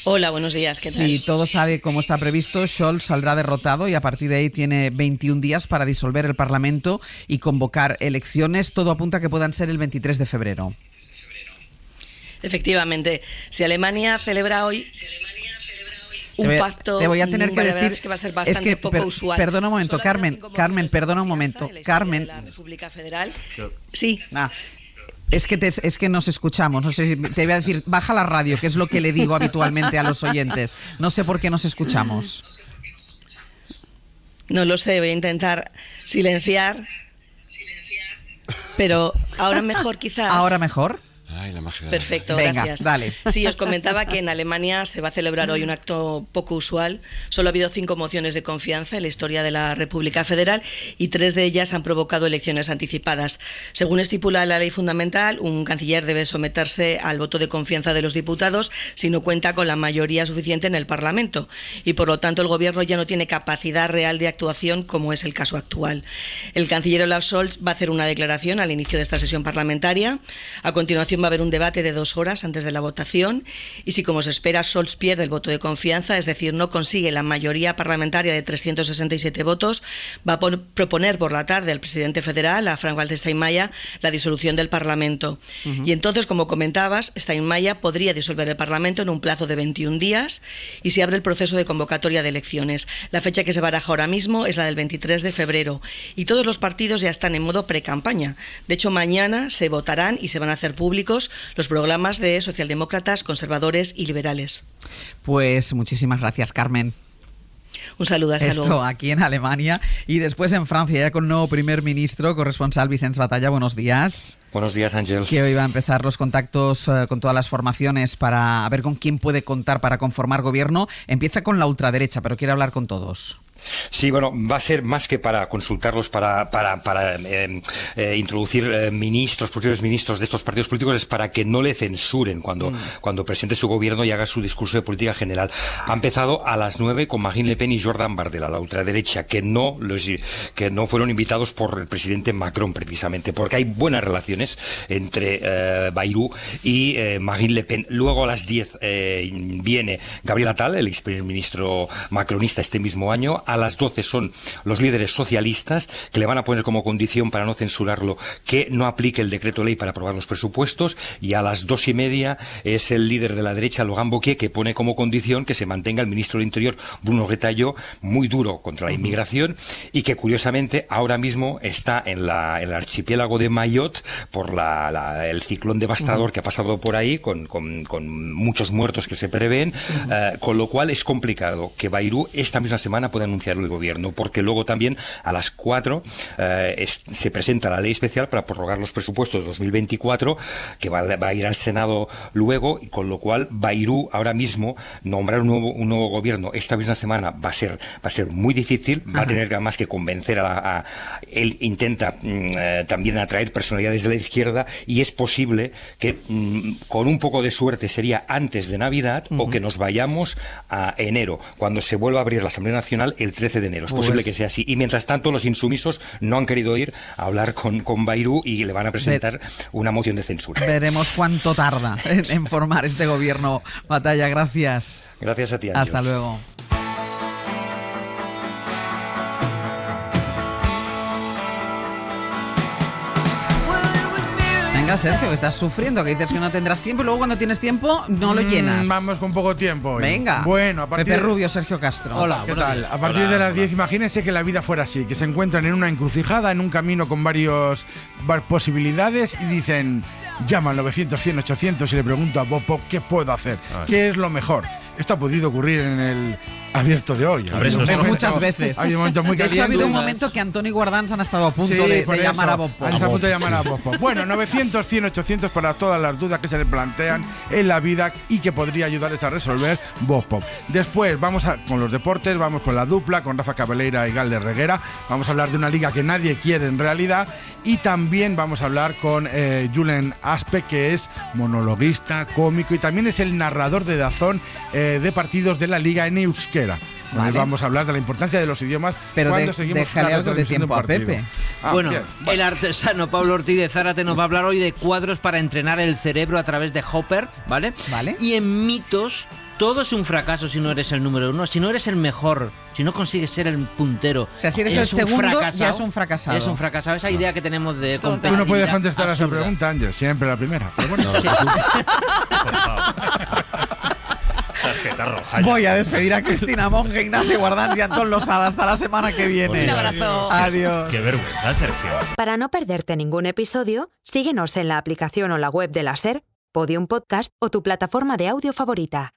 Hola, buenos días, ¿qué tal? Si todo sale como está previsto, Scholz saldrá derrotado y a partir de ahí tiene 21 días para disolver el Parlamento y convocar elecciones. Todo apunta a que puedan ser el 23 de febrero. Efectivamente, si Alemania celebra hoy un pacto, te voy a tener que decir que va a ser bastante poco usual. Perdona un momento, Carmen, perdona un momento, Carmen. La República Federal. Sí. Es que nos escuchamos. No sé si te voy a decir, baja la radio, que es lo que le digo habitualmente a los oyentes. No sé por qué nos escuchamos. No lo sé, voy a intentar silenciar. Pero ahora mejor, quizás. ¿Ahora mejor? Ay, la magia. Perfecto, venga, gracias. Dale. Sí, os comentaba que en Alemania se va a celebrar hoy un acto poco usual. Solo ha habido 5 mociones de confianza en la historia de la República Federal y 3 de ellas han provocado elecciones anticipadas. Según estipula la ley fundamental, un canciller debe someterse al voto de confianza de los diputados si no cuenta con la mayoría suficiente en el Parlamento y, por lo tanto, el Gobierno ya no tiene capacidad real de actuación, como es el caso actual. El canciller Olaf Scholz va a hacer una declaración al inicio de esta sesión parlamentaria. A continuación va a haber un debate de 2 horas antes de la votación y si, como se espera, Scholz pierde el voto de confianza, es decir, no consigue la mayoría parlamentaria de 367 votos, va a proponer por la tarde al presidente federal, a Frank-Walter Steinmeier, la disolución del Parlamento. Y entonces, como comentabas, Steinmeier podría disolver el Parlamento en un plazo de 21 días y se abre el proceso de convocatoria de elecciones. La fecha que se baraja ahora mismo es la del 23 de febrero y todos los partidos ya están en modo precampaña. De hecho, mañana se votarán y se van a hacer públicos los programas de socialdemócratas, conservadores y liberales. Pues muchísimas gracias, Carmen. Un saludo, hasta luego. Esto aquí en Alemania y después en Francia, ya con nuevo primer ministro, corresponsal Vicens Batalla, buenos días. Buenos días, Ángels. Que hoy va a empezar los contactos con todas las formaciones para ver con quién puede contar para conformar gobierno. Empieza con la ultraderecha, pero quiere hablar con todos. Sí, bueno, va a ser más que para consultarlos, para introducir ministros, posibles ministros de estos partidos políticos, es para que no le censuren cuando presente su gobierno y haga su discurso de política general. Ha empezado a las 9 con Marine Le Pen y Jordan Bardella, la ultraderecha, que no fueron invitados por el presidente Macron, precisamente, porque hay buenas relaciones entre Bayrou y Marine Le Pen. Luego a las 10 viene Gabriel Attal, el ex primer ministro macronista este mismo año. A las 12 son los líderes socialistas, que le van a poner como condición para no censurarlo que no aplique el decreto ley para aprobar los presupuestos, y a las 2:30 es el líder de la derecha, Laurent Wauquiez, que pone como condición que se mantenga el ministro del Interior, Bruno Retailleau, muy duro contra la inmigración, y que curiosamente ahora mismo está en el archipiélago de Mayotte por el ciclón devastador que ha pasado por ahí, con muchos muertos que se prevén, con lo cual es complicado que Bayrou esta misma semana pueda anunciarlo el gobierno, porque luego también a las 4 se presenta la ley especial para prorrogar los presupuestos de 2024, que va a ir al Senado luego, y con lo cual Bayrou ahora mismo nombrar un nuevo gobierno esta misma semana va a ser muy difícil. Va a tener además que convencer él intenta también atraer personalidades de la izquierda, y es posible que con un poco de suerte sería antes de Navidad, o que nos vayamos a enero, cuando se vuelva a abrir la Asamblea Nacional el 13 de enero. Es posible que sea así. Y mientras tanto, los insumisos no han querido ir a hablar con Bayrou y le van a presentar una moción de censura. Veremos cuánto tarda en formar este gobierno. Batalla, gracias. Gracias a ti, Ángeles. Hasta luego. Venga, Sergio, que estás sufriendo, que dices que no tendrás tiempo y luego cuando tienes tiempo no lo llenas. Vamos con poco tiempo hoy. Venga. Bueno, a partir Pepe Rubio, Sergio Castro. Hola, ¿qué tal? A partir de las 10, imagínense que la vida fuera así, que se encuentran en una encrucijada, en un camino con varias posibilidades, y dicen, llama al 900 100 800 y le pregunto a Bob, ¿qué puedo hacer? ¿Qué es lo mejor? Esto ha podido ocurrir en el abierto de hoy. Muchas veces. Hay momentos muy calientes. De hecho, ha habido un momento que Antoni y Guardans han estado a punto de llamar a Bob. Han estado a punto de llamar a Bob. Bueno, 900 100 800 para todas las dudas que se le plantean en la vida y que podría ayudarles a resolver Bob Pop. Después vamos con los deportes, vamos con la dupla, con Rafa Cabeleira y Galder Reguera. Vamos a hablar de una liga que nadie quiere en realidad, y también vamos a hablar con Julen Aspe, que es monologuista, cómico, y también es el narrador de DAZN de partidos de la liga en euskera. Vale. Vamos a hablar de la importancia de los idiomas. Pero déjale algo de tiempo a Pepe. Bueno, el artesano Pablo Ortiz de Zárate nos va a hablar hoy de cuadros para entrenar el cerebro a través de Hopper, ¿vale? Y en mitos, todo es un fracaso si no eres el número 1, si no eres el mejor, si no consigues ser el puntero. O sea, si eres el segundo, ya es un fracasado. Es un fracasado. Esa idea que tenemos de competitividad. Tú no puedes contestar a esa pregunta, Ángel, siempre la primera. Pero bueno. Sí. Voy a despedir a Cristina Monge, Ignacio Guardans y Antón Losada. Hasta la semana que viene. Un abrazo. Adiós. Qué vergüenza, Sergio. Para no perderte ningún episodio, síguenos en la aplicación o la web de la SER, Podium Podcast o tu plataforma de audio favorita.